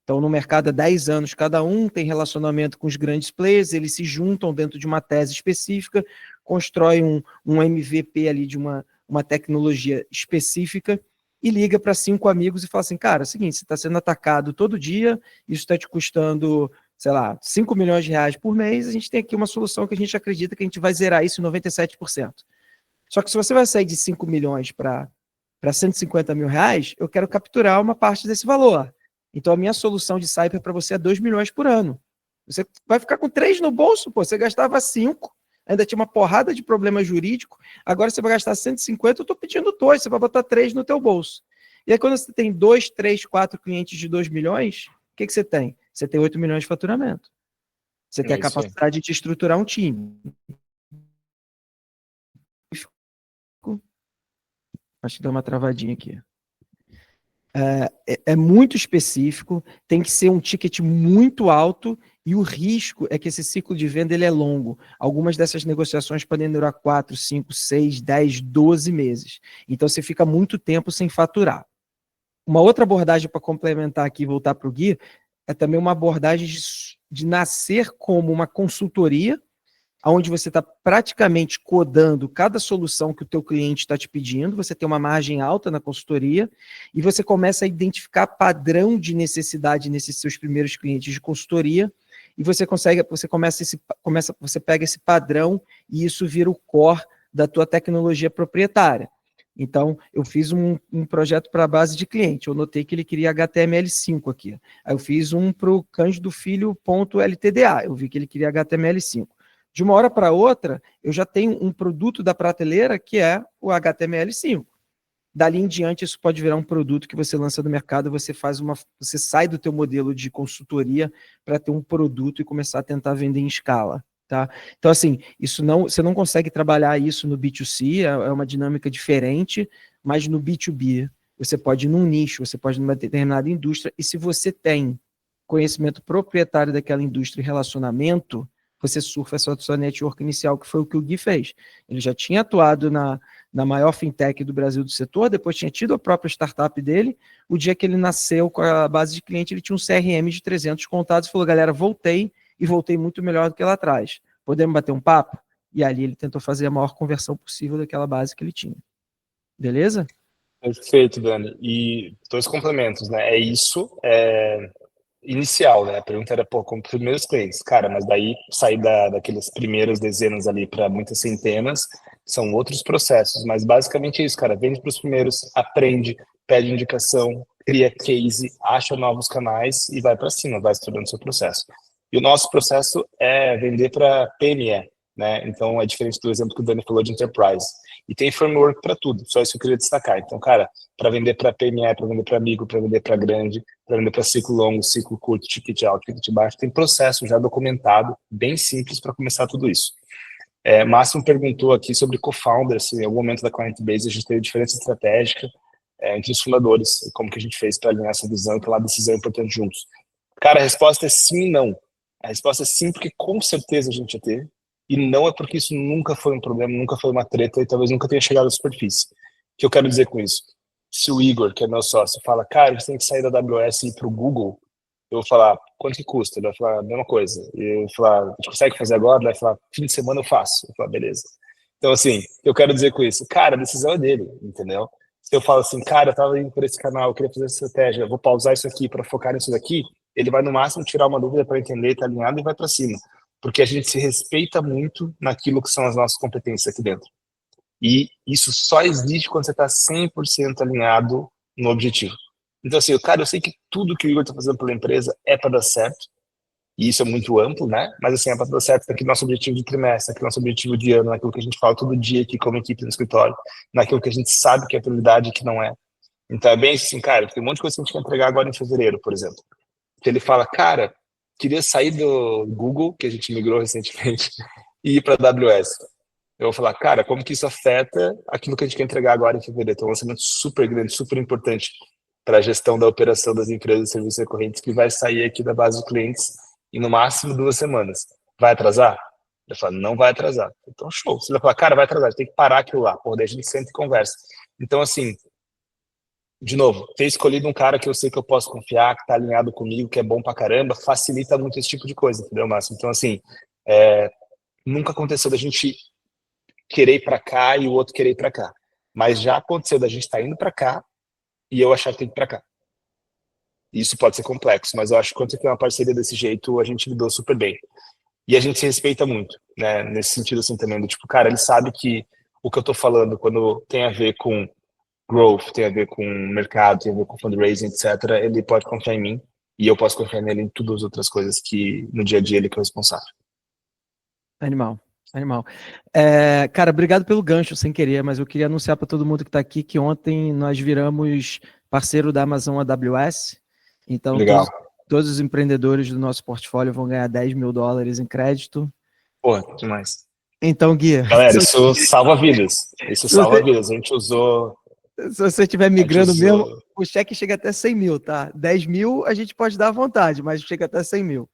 Estão no mercado há 10 anos cada um, tem relacionamento com os grandes players, eles se juntam dentro de uma tese específica, constroem um MVP ali de uma tecnologia específica e liga para 5 amigos e fala assim, cara, é o seguinte, você está sendo atacado todo dia, isso está te custando, sei lá, 5 milhões de reais por mês, a gente tem aqui uma solução que a gente acredita que a gente vai zerar isso em 97%. Só que se você vai sair de 5 milhões para 150 mil reais, eu quero capturar uma parte desse valor. Então, a minha solução de cyber para você é 2 milhões por ano. Você vai ficar com 3 no bolso, pô. Você gastava 5, ainda tinha uma porrada de problema jurídico, agora você vai gastar 150, eu estou pedindo 2, você vai botar 3 no teu bolso. E aí, quando você tem 2, 3, 4 clientes de 2 milhões, o que você tem? Você tem 8 milhões de faturamento. Você tem a capacidade de estruturar um time. Acho que deu uma travadinha aqui. É muito específico, tem que ser um ticket muito alto e o risco é que esse ciclo de venda ele é longo. Algumas dessas negociações podem durar 4, 5, 6, 10, 12 meses. Então você fica muito tempo sem faturar. Uma outra abordagem para complementar aqui e voltar para o Gui é também uma abordagem de nascer como uma consultoria, onde você está praticamente codando cada solução que o teu cliente está te pedindo, você tem uma margem alta na consultoria, e você começa a identificar padrão de necessidade nesses seus primeiros clientes de consultoria, e você pega esse padrão e isso vira o core da tua tecnologia proprietária. Então, eu fiz um projeto para a base de cliente, eu notei que ele queria HTML5 aqui. Aí eu fiz um para o Cândido Filho.ltda, eu vi que ele queria HTML5. De uma hora para outra, eu já tenho um produto da prateleira que é o HTML5. Dali em diante, isso pode virar um produto que você lança no mercado, você sai do teu modelo de consultoria para ter um produto e começar a tentar vender em escala. Tá? Então, assim, você não consegue trabalhar isso no B2C, é uma dinâmica diferente, mas no B2B, você pode ir num nicho, você pode ir numa determinada indústria, e se você tem conhecimento proprietário daquela indústria e relacionamento, você surfa essa sua network inicial, que foi o que o Gui fez. Ele já tinha atuado na maior fintech do Brasil do setor, depois tinha tido a própria startup dele. O dia que ele nasceu com a base de cliente, ele tinha um CRM de 300 contatos e falou, galera, voltei muito melhor do que lá atrás. Podemos bater um papo? E ali ele tentou fazer a maior conversão possível daquela base que ele tinha. Beleza? Perfeito, Dani. E 2 complementos, né? É isso, inicial, né? A pergunta era, pô, como primeiros clientes. Cara, mas daí sair daquelas primeiras dezenas ali para muitas centenas são outros processos. Mas basicamente é isso, cara. Vende para os primeiros, aprende, pede indicação, cria case, acha novos canais e vai para cima, vai estruturando seu processo. E o nosso processo é vender para PME, né? Então é diferente do exemplo que o Dani falou de enterprise. E tem framework para tudo, só isso que eu queria destacar. Então, cara, para vender para PME, para vender para amigo, para vender para grande, para vender para ciclo longo, ciclo curto, ticket alto, ticket baixo, tem processo já documentado, bem simples para começar tudo isso. Máximo perguntou aqui sobre co-founders, se em algum momento da client base a gente teve diferença estratégica entre os fundadores, e como que a gente fez para alinhar essa visão e tomar decisão importante juntos. Cara, a resposta é sim e não. A resposta é sim, porque com certeza a gente já teve, e não é porque isso nunca foi um problema, nunca foi uma treta e talvez nunca tenha chegado à superfície. O que eu quero dizer com isso? Se o Igor, que é meu sócio, fala, cara, você tem que sair da AWS e ir para o Google, eu vou falar, quanto que custa? Ele vai falar, a mesma coisa. E eu vou falar, a gente consegue fazer agora? Ele vai falar, fim de semana eu faço. Eu vou falar, beleza. Então, assim, eu quero dizer com isso, cara, a decisão é dele, entendeu? Se eu falo assim, cara, eu tava indo por esse canal, eu queria fazer essa estratégia, eu vou pausar isso aqui para focar nisso daqui, ele vai no máximo tirar uma dúvida para entender, tá alinhado e vai para cima. Porque a gente se respeita muito naquilo que são as nossas competências aqui dentro. E isso só existe quando você está 100% alinhado no objetivo. Então, assim, cara, eu sei que tudo que o Igor está fazendo pela empresa é para dar certo, e isso é muito amplo, né? Mas, assim, é para dar certo naquele nosso objetivo de trimestre, naquele nosso objetivo de ano, naquilo que a gente fala todo dia aqui como equipe no escritório, naquilo que a gente sabe que é prioridade e que não é. Então, é bem assim, cara, tem um monte de coisa que a gente quer entregar agora em fevereiro, por exemplo. Que ele fala, cara, queria sair do Google, que a gente migrou recentemente, e ir para a AWS. Eu vou falar, cara, como que isso afeta aquilo que a gente quer entregar agora em fevereiro? Então, um lançamento super grande, super importante para a gestão da operação das empresas de serviços recorrentes, que vai sair aqui da base de clientes em no máximo 2 semanas. Vai atrasar? Ele fala, não vai atrasar. Então, show. Você vai falar, cara, vai atrasar, tem que parar aquilo lá. Pô, daí a gente senta e conversa. Então, assim, de novo, ter escolhido um cara que eu sei que eu posso confiar, que tá alinhado comigo, que é bom pra caramba, facilita muito esse tipo de coisa, entendeu, Márcio? Então, assim, nunca aconteceu da gente querer ir pra cá e o outro querer ir pra cá. Mas já aconteceu da gente estar indo pra cá e eu achar que tem que ir pra cá. Isso pode ser complexo, mas eu acho que quando você tem uma parceria desse jeito, a gente lidou super bem. E a gente se respeita muito, né? Nesse sentido, assim, também, do tipo, cara, ele sabe que o que eu tô falando, quando tem a ver com growth, tem a ver com mercado, tem a ver com fundraising, etc., ele pode confiar em mim e eu posso confiar nele em todas as outras coisas que no dia a dia ele que é responsável. Animal. Cara, obrigado pelo gancho, sem querer, mas eu queria anunciar para todo mundo que está aqui que ontem nós viramos parceiro da Amazon AWS. Então, legal. Todos os empreendedores do nosso portfólio vão ganhar $10 mil em crédito. Pô, demais. Então, Gui... Galera, isso salva vidas. Isso salva vidas. A gente usou... Se você estiver migrando mesmo, o cheque chega até 100 mil, tá? 10 mil a gente pode dar à vontade, mas chega até 100 mil.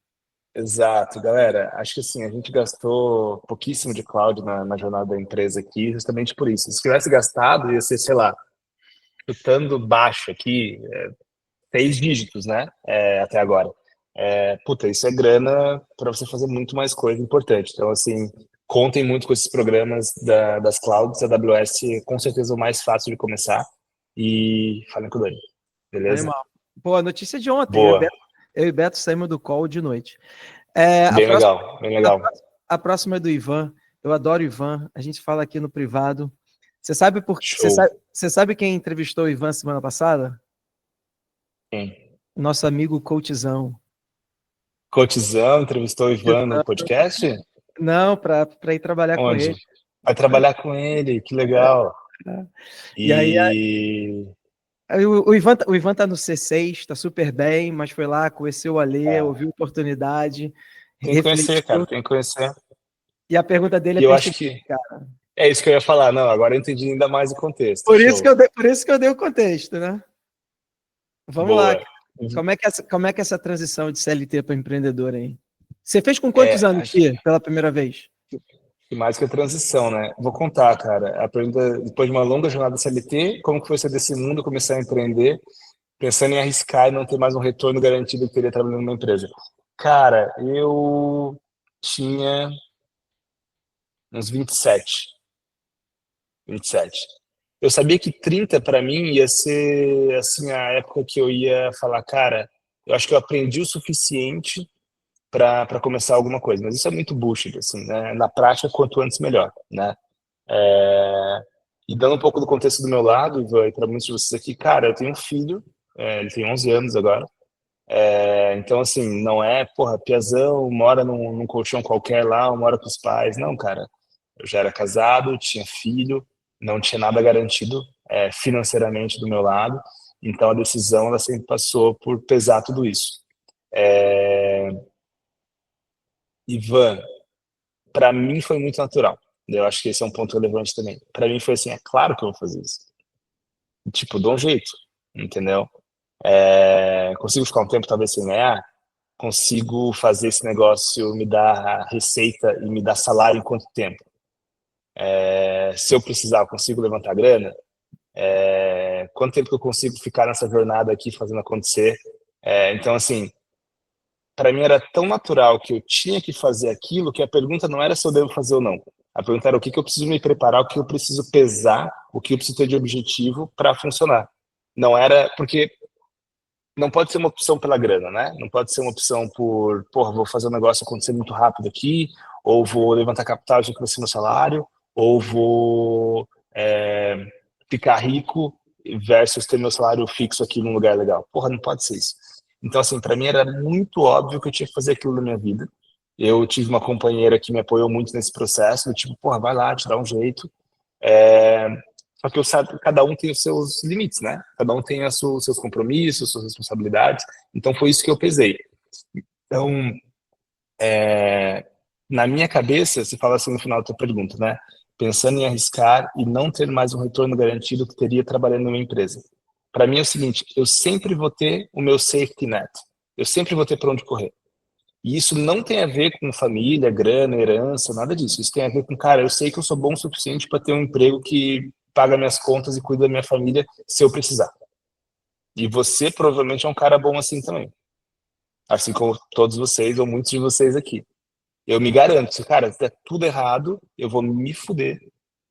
Exato, galera. Acho que assim, a gente gastou pouquíssimo de cloud na jornada da empresa aqui, justamente por isso. Se tivesse gastado, ia ser, sei lá, chutando baixo aqui, 6 dígitos, né? Até agora. Puta, isso é grana para você fazer muito mais coisa importante. Então, assim, contem muito com esses programas das clouds. A AWS com certeza é o mais fácil de começar. E falem com o Dani, beleza? Animal. Pô, a notícia de ontem. Boa. Eu e Beto saímos do call de noite. Bem legal. A próxima é do Ivan. Eu adoro o Ivan. A gente fala aqui no privado. Você sabe você sabe quem entrevistou o Ivan semana passada? Quem? Nosso amigo Coachzão. Coachzão entrevistou o Ivan no podcast? Não, para ir trabalhar com ele. Vai trabalhar com ele, que legal. E aí... O Ivan tá no C6, tá super bem, mas foi lá, conheceu o Alê, ouviu a oportunidade. Tem que conhecer, cara, tem que conhecer. E a pergunta dele eu acho que cara. É isso que eu ia falar, não, agora eu entendi ainda mais o contexto. Por isso que eu dei o contexto, né? Vamos lá. Como é que é essa transição de CLT para empreendedor aí? Você fez com quantos anos, Fih, pela primeira vez? E mais que a transição, né? Vou contar, cara. A pergunta, depois de uma longa jornada CLT, como que foi sair desse mundo, começar a empreender, pensando em arriscar e não ter mais um retorno garantido que teria trabalhando numa empresa? Cara, eu tinha uns 27. Eu sabia que 30 para mim ia ser assim a época que eu ia falar, cara, eu acho que eu aprendi o suficiente para começar alguma coisa, mas isso é muito bullshit, assim, né? Na prática, quanto antes melhor, né? E dando um pouco do contexto do meu lado, Ivan, e para muitos de vocês aqui, cara, eu tenho um filho, ele tem 11 anos agora, então assim, não é, porra, piazão, mora num colchão qualquer lá, ou mora com os pais, não, cara, eu já era casado, tinha filho, não tinha nada garantido financeiramente do meu lado, então a decisão ela sempre passou por pesar tudo isso. Ivan, para mim foi muito natural. Eu acho que esse é um ponto relevante também. Para mim foi assim, é claro que eu vou fazer isso. Tipo, dou um jeito, entendeu? Consigo ficar um tempo talvez sem ganhar, consigo fazer esse negócio me dar receita e me dar salário em quanto tempo? Se eu precisar, eu consigo levantar grana? Quanto tempo que eu consigo ficar nessa jornada aqui fazendo acontecer? Então, assim, para mim era tão natural que eu tinha que fazer aquilo que a pergunta não era se eu devo fazer ou não. A pergunta era o que eu preciso me preparar, o que eu preciso pesar, o que eu preciso ter de objetivo para funcionar. Não era porque não pode ser uma opção pela grana, né? Não pode ser uma opção por, porra, vou fazer um negócio acontecer muito rápido aqui, ou vou levantar capital e crescer meu salário, ou vou ficar rico versus ter meu salário fixo aqui num lugar legal. Porra, não pode ser isso. Então, assim, para mim era muito óbvio que eu tinha que fazer aquilo na minha vida. Eu tive uma companheira que me apoiou muito nesse processo, tipo, porra, vai lá, te dá um jeito. Só que eu sabe que cada um tem os seus limites, né? Cada um tem os seus compromissos, suas responsabilidades. Então foi isso que eu pesei. Então, na minha cabeça, você fala assim no final da tua pergunta, né? Pensando em arriscar e não ter mais um retorno garantido que teria trabalhando numa empresa. Para mim é o seguinte, eu sempre vou ter o meu safety net. Eu sempre vou ter para onde correr. E isso não tem a ver com família, grana, herança, nada disso. Isso tem a ver com, cara, eu sei que eu sou bom o suficiente para ter um emprego que paga minhas contas e cuida da minha família se eu precisar. E você provavelmente é um cara bom assim também. Assim como todos vocês ou muitos de vocês aqui. Eu me garanto, cara, se der tudo errado, eu vou me fuder.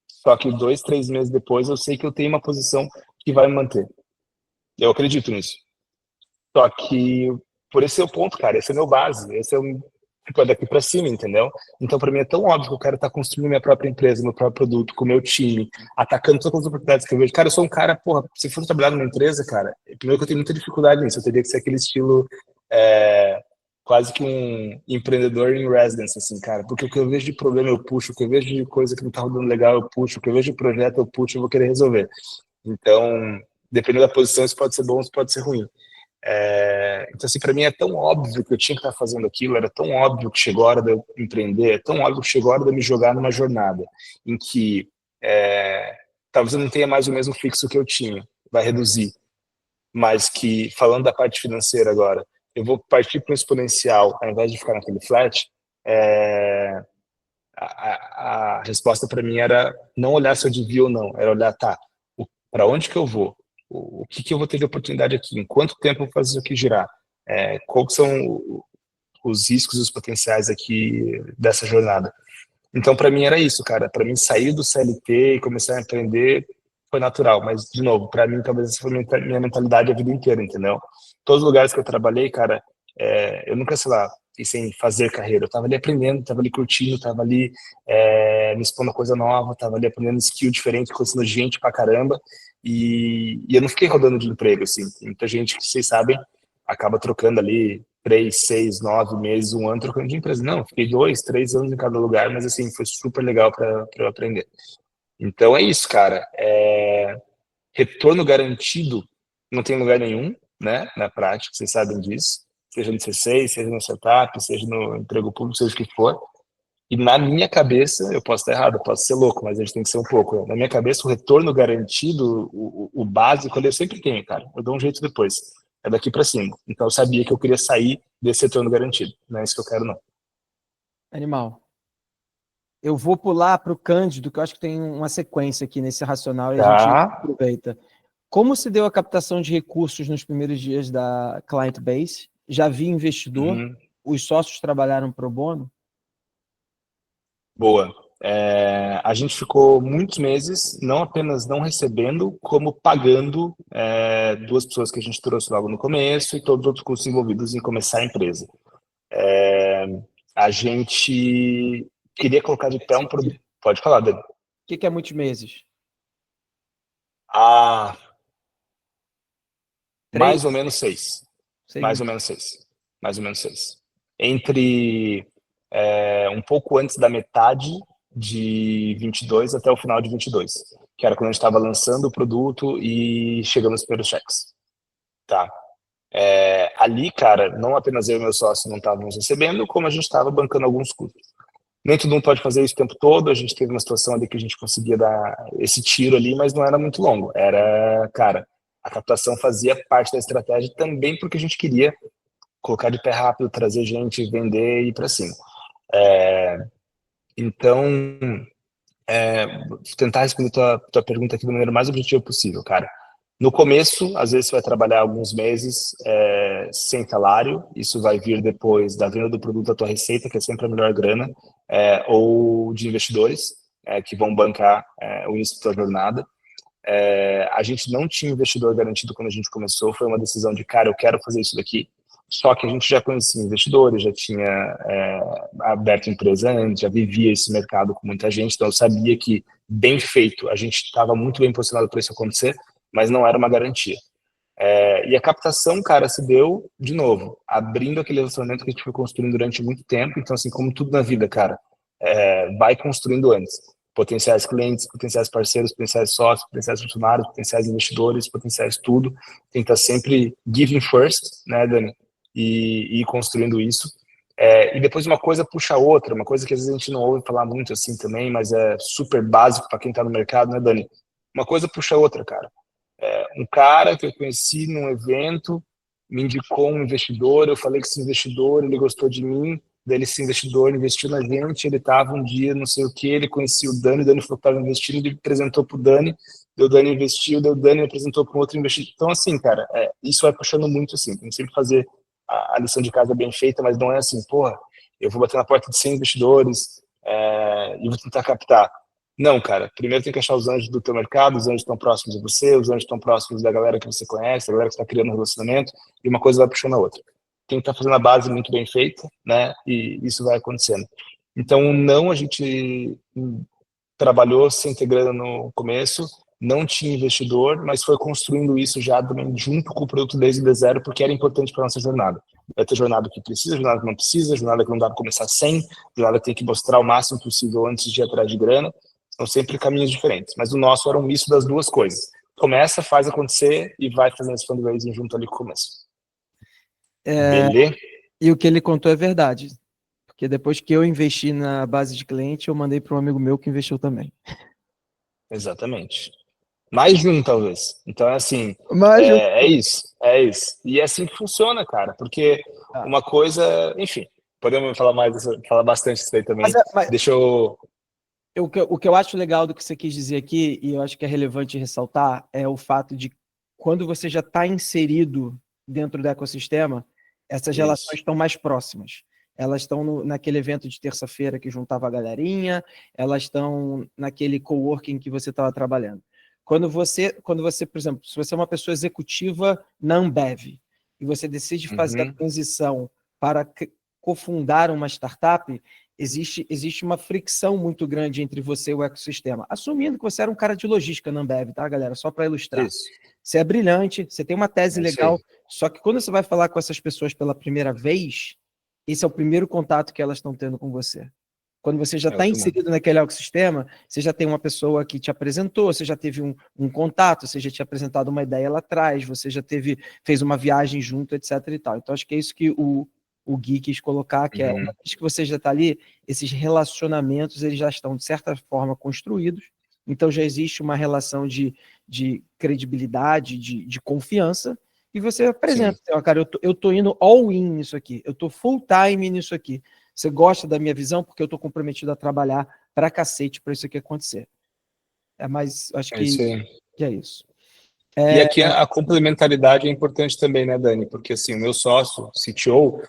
Só que 2, 3 meses depois eu sei que eu tenho uma posição que vai me manter. Eu acredito nisso. Só que por esse é o ponto, cara. Esse é meu base. Esse é um tipo, daqui para cima, entendeu? Então, para mim é tão óbvio que eu quero estar construindo minha própria empresa, meu próprio produto, com o meu time, atacando todas as oportunidades que eu vejo. Cara, eu sou um cara, porra, se for trabalhar numa empresa, cara, primeiro que eu tenho muita dificuldade nisso. Eu teria que ser aquele estilo quase que um empreendedor em residence, assim, cara. Porque o que eu vejo de problema eu puxo, o que eu vejo de coisa que não tá rodando legal eu puxo, o que eu vejo de projeto eu puxo, eu vou querer resolver. Então, dependendo da posição, isso pode ser bom, isso pode ser ruim. Então, assim, para mim é tão óbvio que eu tinha que estar fazendo aquilo, era tão óbvio que chegou a hora de eu empreender, é tão óbvio que chegou a hora de eu me jogar numa jornada em que talvez eu não tenha mais o mesmo fixo que eu tinha, vai reduzir, mas que, falando da parte financeira agora, eu vou partir para um exponencial, ao invés de ficar naquele flat, a resposta para mim era não olhar se eu devia ou não, era olhar, tá, para onde que eu vou? O que eu vou ter de oportunidade aqui? Em quanto tempo eu vou fazer isso aqui girar? Quais são os riscos e os potenciais aqui dessa jornada? Então, para mim era isso, cara. Para mim, sair do CLT e começar a empreender foi natural. Mas, de novo, para mim, talvez essa foi minha mentalidade a vida inteira, entendeu? Todos os lugares que eu trabalhei, cara, eu nunca, sei lá, pensei em fazer carreira. Eu tava ali aprendendo, tava ali curtindo, tava ali me expondo a coisa nova, tava ali aprendendo skill diferente, conhecendo gente pra caramba. E eu não fiquei rodando de emprego, assim. Tem muita gente que, vocês sabem, acaba trocando ali 3, 6, 9 meses, um ano trocando de empresa. Não, fiquei 2, 3 anos em cada lugar, mas assim, foi super legal para eu aprender. Então é isso, cara. Retorno garantido não tem lugar nenhum, né, na prática, vocês sabem disso. Seja no C6, seja no setup, seja no emprego público, seja o que for. E na minha cabeça, eu posso estar errado, eu posso ser louco, mas a gente tem que ser um pouco. Na minha cabeça, o retorno garantido, o básico, eu sempre tenho, cara. Eu dou um jeito depois. é daqui para cima. Então eu sabia que eu queria sair desse retorno garantido. Não é isso que eu quero, não. Animal. Eu vou pular para o Cândido, que eu acho que tem uma sequência aqui nesse racional e a gente Tá. aproveita. Como se deu a captação de recursos nos primeiros dias da Client Base? Já havia investidor? Uhum. Os sócios trabalharam pro bono? Boa. A gente ficou muitos meses não apenas não recebendo, como pagando duas pessoas que a gente trouxe logo no começo e todos os outros custos envolvidos em começar a empresa. A gente queria colocar de pé um produto. Pode falar, Dani. O que é muitos meses? Mais ou menos 6. Seis. Mais ou menos 6. Entre um pouco antes da metade de 22 até o final de 22, que era quando a gente estava lançando o produto e chegamos pelos cheques. Tá. Ali, cara, não apenas eu e meu sócio não estávamos recebendo, como a gente estava bancando alguns custos. Nem todo mundo pode fazer isso o tempo todo, a gente teve uma situação ali que a gente conseguia dar esse tiro ali, mas não era muito longo. Cara, a captação fazia parte da estratégia também porque a gente queria colocar de pé rápido, trazer gente, vender e ir para cima. Então, tentar responder tua pergunta aqui da maneira mais objetiva possível, cara. No começo, às vezes você vai trabalhar alguns meses sem salário, isso vai vir depois da venda do produto da tua receita, que é sempre a melhor grana, ou de investidores que vão bancar o início da tua jornada. A gente não tinha investidor garantido quando a gente começou, foi uma decisão de, cara, eu quero fazer isso daqui. Só que a gente já conhecia investidores, já tinha aberto empresa antes, já vivia esse mercado com muita gente, então eu sabia que, bem feito, a gente estava muito bem posicionado para isso acontecer, mas não era uma garantia. E a captação, cara, se deu, de novo, abrindo aquele relacionamento que a gente foi construindo durante muito tempo, então, assim, como tudo na vida, cara, vai construindo antes. Potenciais clientes, potenciais parceiros, potenciais sócios, potenciais funcionários, potenciais investidores, potenciais tudo. Tem que estar sempre giving first, né, Dani? E ir construindo isso. E depois uma coisa puxa a outra, uma coisa que às vezes a gente não ouve falar muito assim também, mas é super básico para quem está no mercado, né, Dani? Uma coisa puxa a outra, cara. Um cara que eu conheci num evento me indicou um investidor, eu falei que esse investidor, ele gostou de mim, daí esse investidor investiu na gente, ele estava um dia, não sei o que, ele conhecia o Dani falou que estava investindo, ele apresentou para o Dani investiu, o Dani apresentou para um outro investidor. Então, assim, cara, isso vai puxando muito, assim, tem que sempre fazer a lição de casa bem feita, mas não é assim, porra, eu vou bater na porta de 100 investidores e vou tentar captar. Não, cara, primeiro tem que achar os anjos do teu mercado, os anjos estão próximos de você, os anjos estão próximos da galera que você conhece, da galera que está criando um relacionamento, e uma coisa vai puxando a outra. Tem que estar fazendo a base muito bem feita, né, e isso vai acontecendo. Então, não, a gente trabalhou se integrando no começo, não tinha investidor, mas foi construindo isso já também junto com o produto desde zero, porque era importante para nossa jornada. Vai ter jornada que precisa, jornada que não precisa, jornada que não dá para começar sem, jornada que tem que mostrar o máximo possível antes de ir atrás de grana. São sempre caminhos diferentes, mas o nosso era um misto das duas coisas. Começa, faz acontecer e vai fazendo esse fundraising junto ali com o começo. Beleza? E o que ele contou é verdade. Porque depois que eu investi na base de cliente, eu mandei para um amigo meu que investiu também. Exatamente. Mais de um, talvez. Então, é assim, isso. E é assim que funciona, cara, porque uma coisa, enfim, podemos falar bastante disso aí também. Mas deixa eu... O que eu acho legal do que você quis dizer aqui, e eu acho que é relevante ressaltar, é o fato de quando você já está inserido dentro do ecossistema, essas relações estão mais próximas. Elas estão naquele evento de terça-feira que juntava a galerinha, elas estão naquele coworking que você estava trabalhando. Quando você, por exemplo, se você é uma pessoa executiva na Ambev e você decide fazer a transição para cofundar uma startup, existe uma fricção muito grande entre você e o ecossistema. Assumindo que você era um cara de logística na Ambev, tá, galera? Só para ilustrar. Isso. Você é brilhante, você tem uma tese legal, só que quando você vai falar com essas pessoas pela primeira vez, esse é o primeiro contato que elas estão tendo com você. Quando você já está inserido naquele ecossistema, você já tem uma pessoa que te apresentou, você já teve um contato, você já tinha apresentado uma ideia lá atrás, você já fez uma viagem junto, etc. e tal. Então, acho que é isso que o Gui quis colocar, que é, uma vez que você já está ali, esses relacionamentos eles já estão, de certa forma, construídos, então já existe uma relação de credibilidade, de confiança, e você apresenta. Ó, cara, eu tô indo all in nisso aqui, eu tô full time nisso aqui. Você gosta da minha visão? Porque eu tô comprometido a trabalhar pra cacete pra isso aqui acontecer. Mas acho É isso que aí. é isso. E aqui a complementaridade é importante também, né, Dani? Porque, assim, o meu sócio, CTO,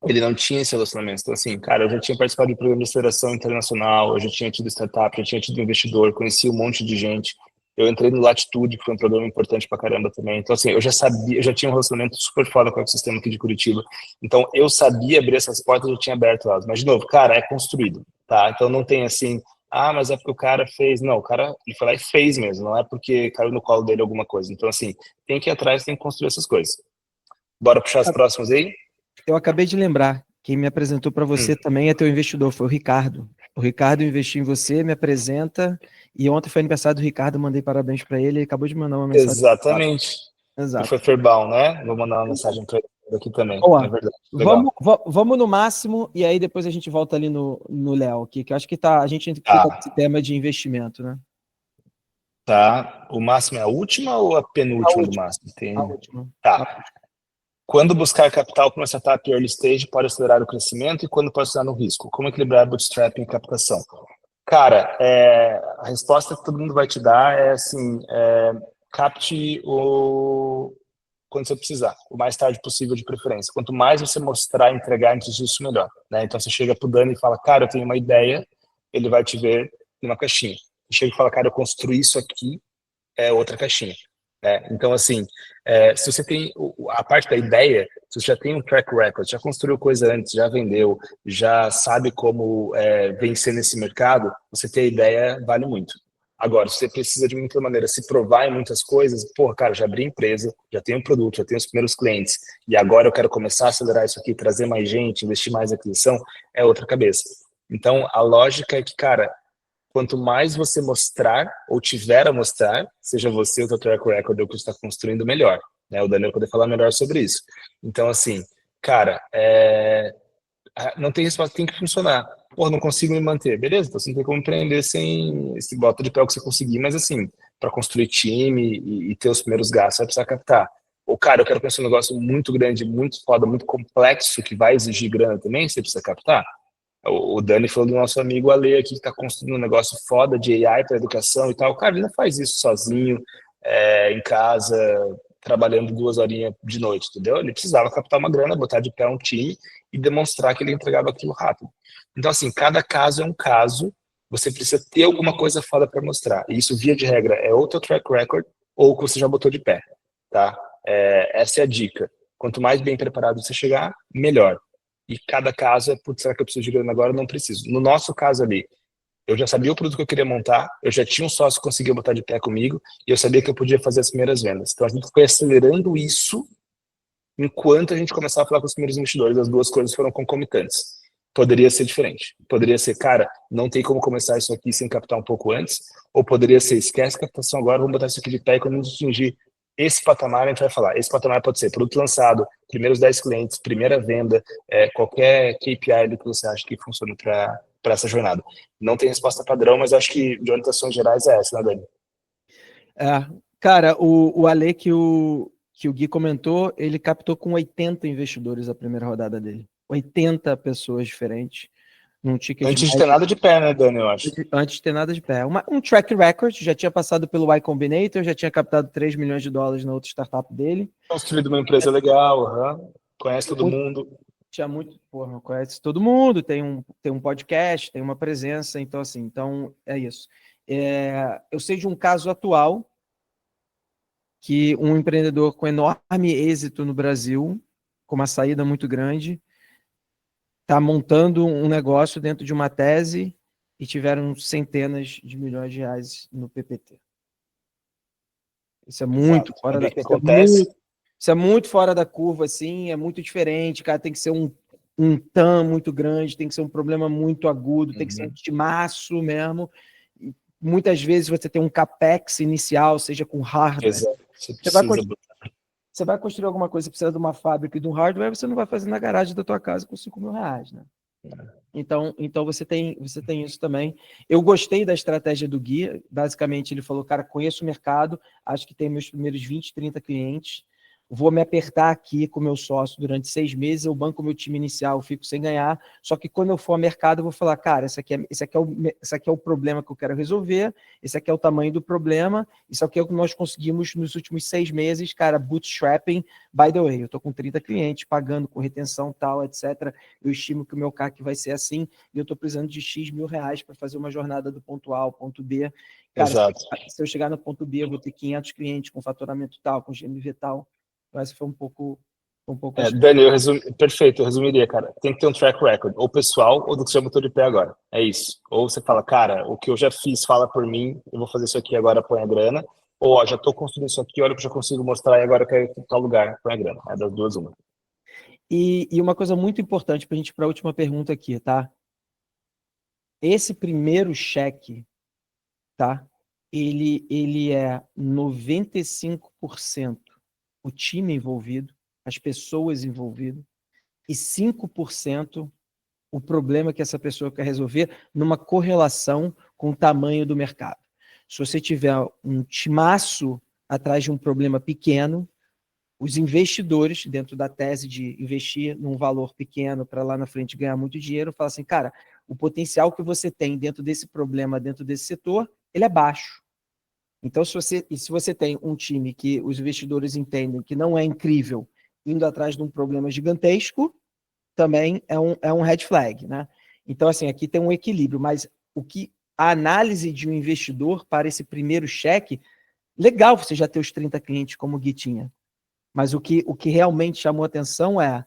ele não tinha esse relacionamento. Então, assim, cara, eu já tinha participado de programa de aceleração internacional, eu já tinha tido startup, já tinha tido investidor, conheci um monte de gente. Eu entrei no Latitude, que foi um programa importante pra caramba também. Então, assim, eu já sabia, eu já tinha um relacionamento super foda com o ecossistema aqui de Curitiba. Então, eu sabia abrir essas portas, eu tinha aberto elas. Mas, de novo, cara, é construído, tá? Então, não tem assim, mas é porque o cara fez. Não, o cara, ele foi lá e fez mesmo, não é porque caiu no colo dele alguma coisa. Então, assim, tem que ir atrás, tem que construir essas coisas. Bora puxar as próximas aí? Eu acabei de lembrar, quem me apresentou para você também é teu investidor, foi o Ricardo. O Ricardo investiu em você, me apresenta, e ontem foi aniversário do Ricardo, mandei parabéns para ele, ele acabou de mandar uma mensagem. Exatamente. Exato. E foi Ferbal, né? Vou mandar uma mensagem para ele aqui também. Boa. É verdade. Legal. Vamos no máximo, e aí depois a gente volta ali no Léo, que eu acho que a gente fica nesse tema de investimento, né? Tá. O máximo é a última ou a penúltima do máximo? A última. Tá. Quando buscar capital para uma startup early stage pode acelerar o crescimento e quando pode acelerar no risco? Como equilibrar bootstrapping e captação? Cara, a resposta que todo mundo vai te dar é assim, capte quando você precisar, o mais tarde possível de preferência. Quanto mais você mostrar e entregar antes disso, melhor. Né? Então você chega pro Dani e fala, cara, eu tenho uma ideia, ele vai te ver numa caixinha. Você chega e fala, cara, eu construí isso aqui, é outra caixinha. Então, assim, se você tem a parte da ideia, se você já tem um track record, já construiu coisa antes, já vendeu, já sabe como vencer nesse mercado, você ter a ideia vale muito. Agora, se você precisa de muita maneira se provar em muitas coisas, pô, cara, já abri empresa, já tenho um produto, já tenho os primeiros clientes, e agora eu quero começar a acelerar isso aqui, trazer mais gente, investir mais em aquisição, é outra cabeça. Então, a lógica é que, cara, quanto mais você mostrar, ou tiver a mostrar, seja você o seu track record ou o que você está construindo, melhor. Né? O Daniel poder falar melhor sobre isso. Então, assim, cara, não tem resposta, tem que funcionar. Pô, não consigo me manter. Beleza, então você não tem como empreender sem esse bota de pé o que você conseguir, mas assim, para construir time e ter os primeiros gastos, vai precisar captar. Ou, cara, eu quero construir um negócio muito grande, muito foda, muito complexo, que vai exigir grana também, você precisa captar. O Dani falou do nosso amigo Ale aqui, que está construindo um negócio foda de AI para educação e tal. Cara, ele não faz isso sozinho, em casa, trabalhando 2 horinhas de noite, entendeu? Ele precisava captar uma grana, botar de pé um time e demonstrar que ele entregava aquilo rápido. Então, assim, cada caso é um caso, você precisa ter alguma coisa foda para mostrar. E isso, via de regra, é ou teu track record ou o que você já botou de pé, tá? Essa é a dica. Quanto mais bem preparado você chegar, melhor. E cada caso é, putz, será que eu preciso de grana agora? Não preciso. No nosso caso ali, eu já sabia o produto que eu queria montar, eu já tinha um sócio que conseguia botar de pé comigo, e eu sabia que eu podia fazer as primeiras vendas. Então a gente foi acelerando isso enquanto a gente começava a falar com os primeiros investidores. As duas coisas foram concomitantes. Poderia ser diferente. Poderia ser, cara, não tem como começar isso aqui sem captar um pouco antes, ou poderia ser, esquece a captação agora, vamos botar isso aqui de pé e quando a gente atingir esse patamar, a gente vai falar. Esse patamar pode ser produto lançado, primeiros 10 clientes, primeira venda, qualquer KPI que você acha que funciona para essa jornada. Não tem resposta padrão, mas acho que de orientações gerais é essa, né, Dani? Cara, o Ale que o Gui comentou, ele captou com 80 investidores a primeira rodada dele. 80 pessoas diferentes. Num ticket antes de ter nada de pé, né, Dani, eu acho. Antes de ter nada de pé. Um track record, já tinha passado pelo Y Combinator, já tinha captado $3 milhões na outra startup dele. Construído uma empresa legal, conhece todo mundo. Tinha muito, conhece todo mundo, tem um podcast, tem uma presença, então assim, é isso. Eu sei de um caso atual que um empreendedor com enorme êxito no Brasil, com uma saída muito grande, está montando um negócio dentro de uma tese e tiveram centenas de milhões de reais no PPT. Isso é muito fora da curva. Isso é muito fora da curva, assim, é muito diferente, cara, tem que ser um TAM muito grande, tem que ser um problema muito agudo, tem que ser um timaço mesmo. E muitas vezes você tem um capex inicial, seja com hardware. Exato. Você vai construir alguma coisa, precisa de uma fábrica e de um hardware, você não vai fazer na garagem da tua casa com R$5 mil, né? Então você tem isso também. Eu gostei da estratégia do Gui. Basicamente, ele falou, cara, conheço o mercado, acho que tem meus primeiros 20, 30 clientes, vou me apertar aqui com o meu sócio durante 6 meses, eu banco o meu time inicial, eu fico sem ganhar, só que quando eu for ao mercado, eu vou falar, cara, esse aqui é o problema que eu quero resolver, esse aqui é o tamanho do problema, isso aqui é o que nós conseguimos nos últimos 6 meses, cara, bootstrapping, by the way, eu tô com 30 clientes, pagando com retenção tal, etc. Eu estimo que o meu CAC vai ser assim, e eu tô precisando de X mil reais para fazer uma jornada do ponto A ao ponto B. Cara, Exato. se eu chegar no ponto B, eu vou ter 500 clientes com faturamento tal, com GMV tal. Mas foi um pouco Dani, perfeito, eu resumiria, cara. Tem que ter um track record, ou pessoal, ou do que você botou de pé agora. É isso. Ou você fala, cara, o que eu já fiz fala por mim, eu vou fazer isso aqui agora, põe a grana. Ou, ó, já tô construindo isso aqui, olha o que eu já consigo mostrar e agora eu quero ir para tal lugar, põe a grana. É das duas, uma. E uma coisa muito importante para a gente ir para a última pergunta aqui, tá? Esse primeiro cheque, tá? Ele é 95% o time envolvido, as pessoas envolvidas, e 5% o problema que essa pessoa quer resolver numa correlação com o tamanho do mercado. Se você tiver um timaço atrás de um problema pequeno, os investidores, dentro da tese de investir num valor pequeno para lá na frente ganhar muito dinheiro, falam assim, cara, o potencial que você tem dentro desse problema, dentro desse setor, ele é baixo. Então, se você tem um time que os investidores entendem que não é incrível, indo atrás de um problema gigantesco, também é um red flag, né? Então, assim, aqui tem um equilíbrio, mas a análise de um investidor para esse primeiro cheque, legal você já ter os 30 clientes como o Gui tinha, mas o que realmente chamou atenção é,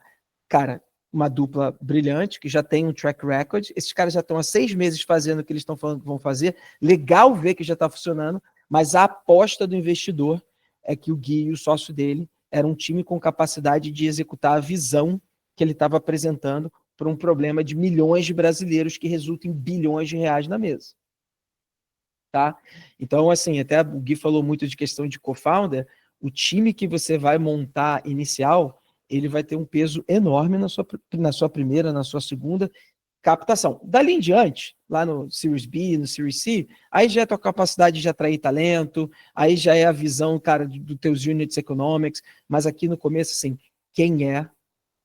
cara, uma dupla brilhante, que já tem um track record, esses caras já estão há 6 meses fazendo o que eles estão falando que vão fazer, legal ver que já está funcionando, mas a aposta do investidor é que o Gui e o sócio dele era um time com capacidade de executar a visão que ele estava apresentando para um problema de milhões de brasileiros que resulta em bilhões de reais na mesa. Tá? Então, assim, até o Gui falou muito de questão de co-founder, o time que você vai montar inicial, ele vai ter um peso enorme na sua primeira, na sua segunda captação. Dali em diante, lá no Series B, no Series C, aí já é a tua capacidade de atrair talento, aí já é a visão, cara, dos teus units economics, mas aqui no começo, assim, quem é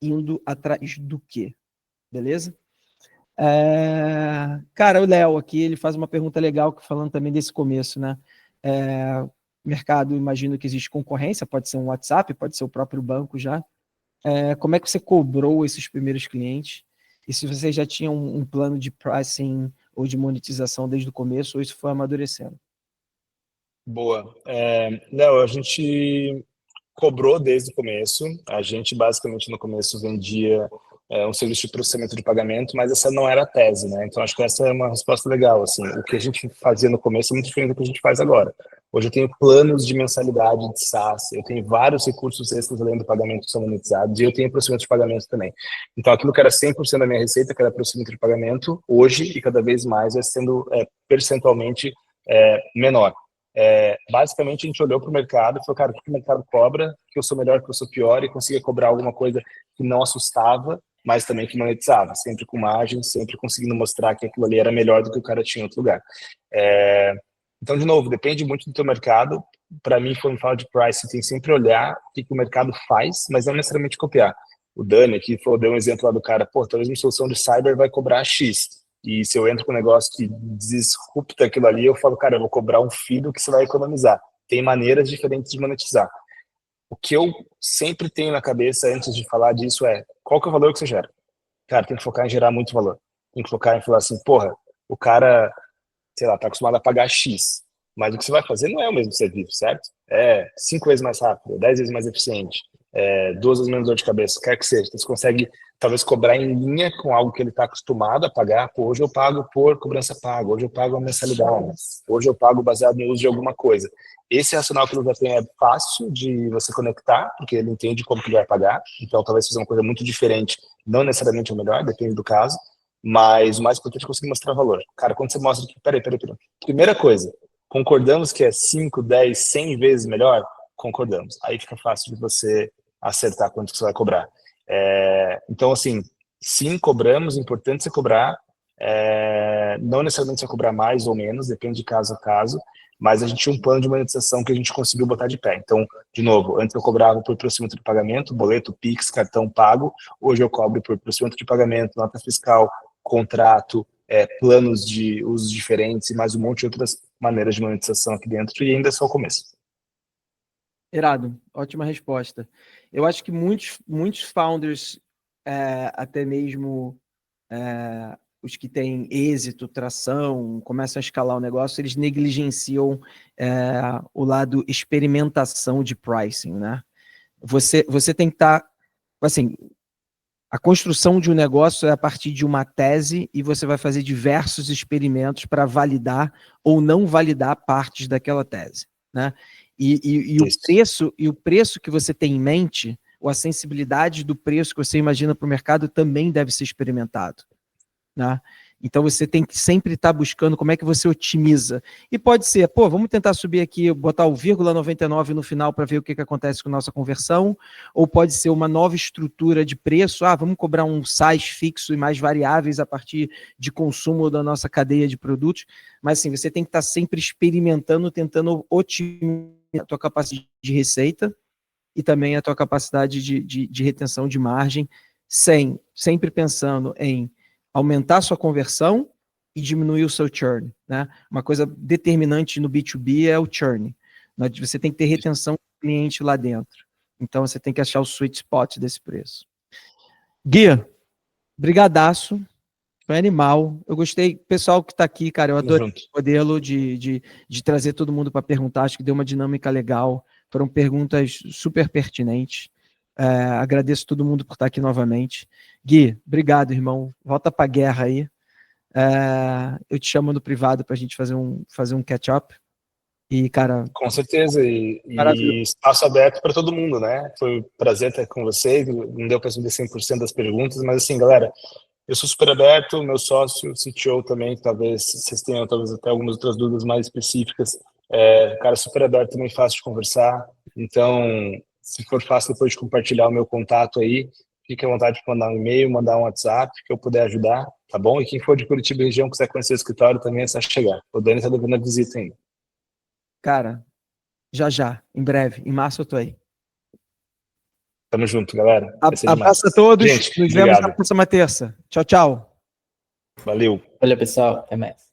indo atrás do quê? Beleza? Cara, o Léo aqui, ele faz uma pergunta legal, falando também desse começo, né? Mercado, imagino que existe concorrência, pode ser um WhatsApp, pode ser o próprio banco já. Como é que você cobrou esses primeiros clientes? E se você já tinha um plano de pricing ou de monetização desde o começo, ou isso foi amadurecendo? Boa. Léo, a gente cobrou desde o começo. A gente, basicamente, no começo vendia um serviço de processamento de pagamento, mas essa não era a tese, né? Então, acho que essa é uma resposta legal, assim. O que a gente fazia no começo é muito diferente do que a gente faz agora. Hoje eu tenho planos de mensalidade de SaaS, eu tenho vários recursos extras além do pagamento que são monetizados, e eu tenho processamento de pagamento também. Então, aquilo que era 100% da minha receita, que era processamento de pagamento, hoje e cada vez mais vai sendo percentualmente menor. Basicamente, a gente olhou para o mercado e falou, cara, o que o mercado cobra, que eu sou melhor, que eu sou pior, e conseguia cobrar alguma coisa que não assustava, mas também que monetizava, sempre com margem, sempre conseguindo mostrar que aquilo ali era melhor do que o cara tinha em outro lugar. Então, de novo, depende muito do teu mercado. Para mim, quando fala de price, tem sempre olhar o que o mercado faz, mas não necessariamente copiar. O Dani aqui deu um exemplo lá do cara, talvez uma solução de cyber vai cobrar X. E se eu entro com um negócio que disrupta aquilo ali, eu falo, cara, eu vou cobrar um filho que você vai economizar. Tem maneiras diferentes de monetizar. O que eu sempre tenho na cabeça antes de falar disso qual que é o valor que você gera? Cara, tem que focar em gerar muito valor. Tem que focar em falar assim, o cara, sei lá, tá acostumado a pagar X, mas o que você vai fazer não é o mesmo serviço, certo? 5 vezes mais rápido, 10 vezes mais eficiente, 2 vezes menos dor de cabeça, quer que seja. Então, você consegue, talvez, cobrar em linha com algo que ele está acostumado a pagar. Hoje eu pago por cobrança paga, hoje eu pago uma mensalidade, hoje eu pago baseado no uso de alguma coisa. Esse racional que ele já tem é fácil de você conectar, porque ele entende como que ele vai pagar. Então, talvez fazer uma coisa muito diferente, não necessariamente é o melhor, depende do caso. Mas o mais importante é conseguir mostrar valor. Cara, quando você mostra que, peraí. Primeira coisa, concordamos que é 5, 10, 100 vezes melhor? Concordamos. Aí fica fácil de você acertar quanto que você vai cobrar. Então, assim, sim, cobramos, importante você cobrar. Não necessariamente você vai cobrar mais ou menos, depende de caso a caso, mas a gente tinha um plano de monetização que a gente conseguiu botar de pé. Então, de novo, antes eu cobrava por procedimento de pagamento, boleto, Pix, cartão pago, hoje eu cobro por procedimento de pagamento, nota fiscal, contrato, planos de usos diferentes e mais um monte de outras maneiras de monetização aqui dentro, e ainda é só o começo. Irado, ótima resposta. Eu acho que muitos founders, até mesmo os que têm êxito, tração, começam a escalar o negócio, eles negligenciam o lado experimentação de pricing, né? Você tem que estar, assim, a construção de um negócio é a partir de uma tese e você vai fazer diversos experimentos para validar ou não validar partes daquela tese, né? E o preço que você tem em mente, ou a sensibilidade do preço que você imagina para o mercado também deve ser experimentado, né? Então você tem que sempre estar buscando como é que você otimiza. E pode ser, vamos tentar subir aqui, botar o 0,99 no final para ver o que acontece com a nossa conversão, ou pode ser uma nova estrutura de preço, vamos cobrar um size fixo e mais variáveis a partir de consumo da nossa cadeia de produtos. Mas assim, você tem que estar sempre experimentando, tentando otimizar a tua capacidade de receita e também a tua capacidade de retenção de margem, sempre pensando em aumentar a sua conversão e diminuir o seu churn, né? Uma coisa determinante no B2B é o churn. Você tem que ter retenção do cliente lá dentro. Então, você tem que achar o sweet spot desse preço. Gui, brigadaço. Foi animal. Eu gostei. Pessoal que está aqui, cara, eu adorei o modelo de trazer todo mundo para perguntar. Acho que deu uma dinâmica legal. Foram perguntas super pertinentes. Agradeço todo mundo por estar aqui novamente. Gui, obrigado, irmão. Volta para a guerra aí. Eu te chamo no privado para a gente fazer um catch-up. E, cara... Com certeza. E espaço aberto para todo mundo, né? Foi um prazer estar com vocês. Não deu para responder 100% das perguntas, mas assim, galera, eu sou super aberto. Meu sócio, CTO também, talvez vocês tenham até algumas outras dúvidas mais específicas. Cara, super aberto, também fácil de conversar. Então, se for fácil depois de compartilhar o meu contato aí, fique à vontade de mandar um e-mail, mandar um WhatsApp, que eu puder ajudar, tá bom? E quem for de Curitiba e região, quiser conhecer o escritório, também é só chegar. O Dani está devendo a visita ainda. Cara, já, em breve, em março eu tô aí. Tamo junto, galera. Abraço a todos, gente, nos vemos na próxima terça. Tchau, tchau. Valeu. Valeu, pessoal. Até mais.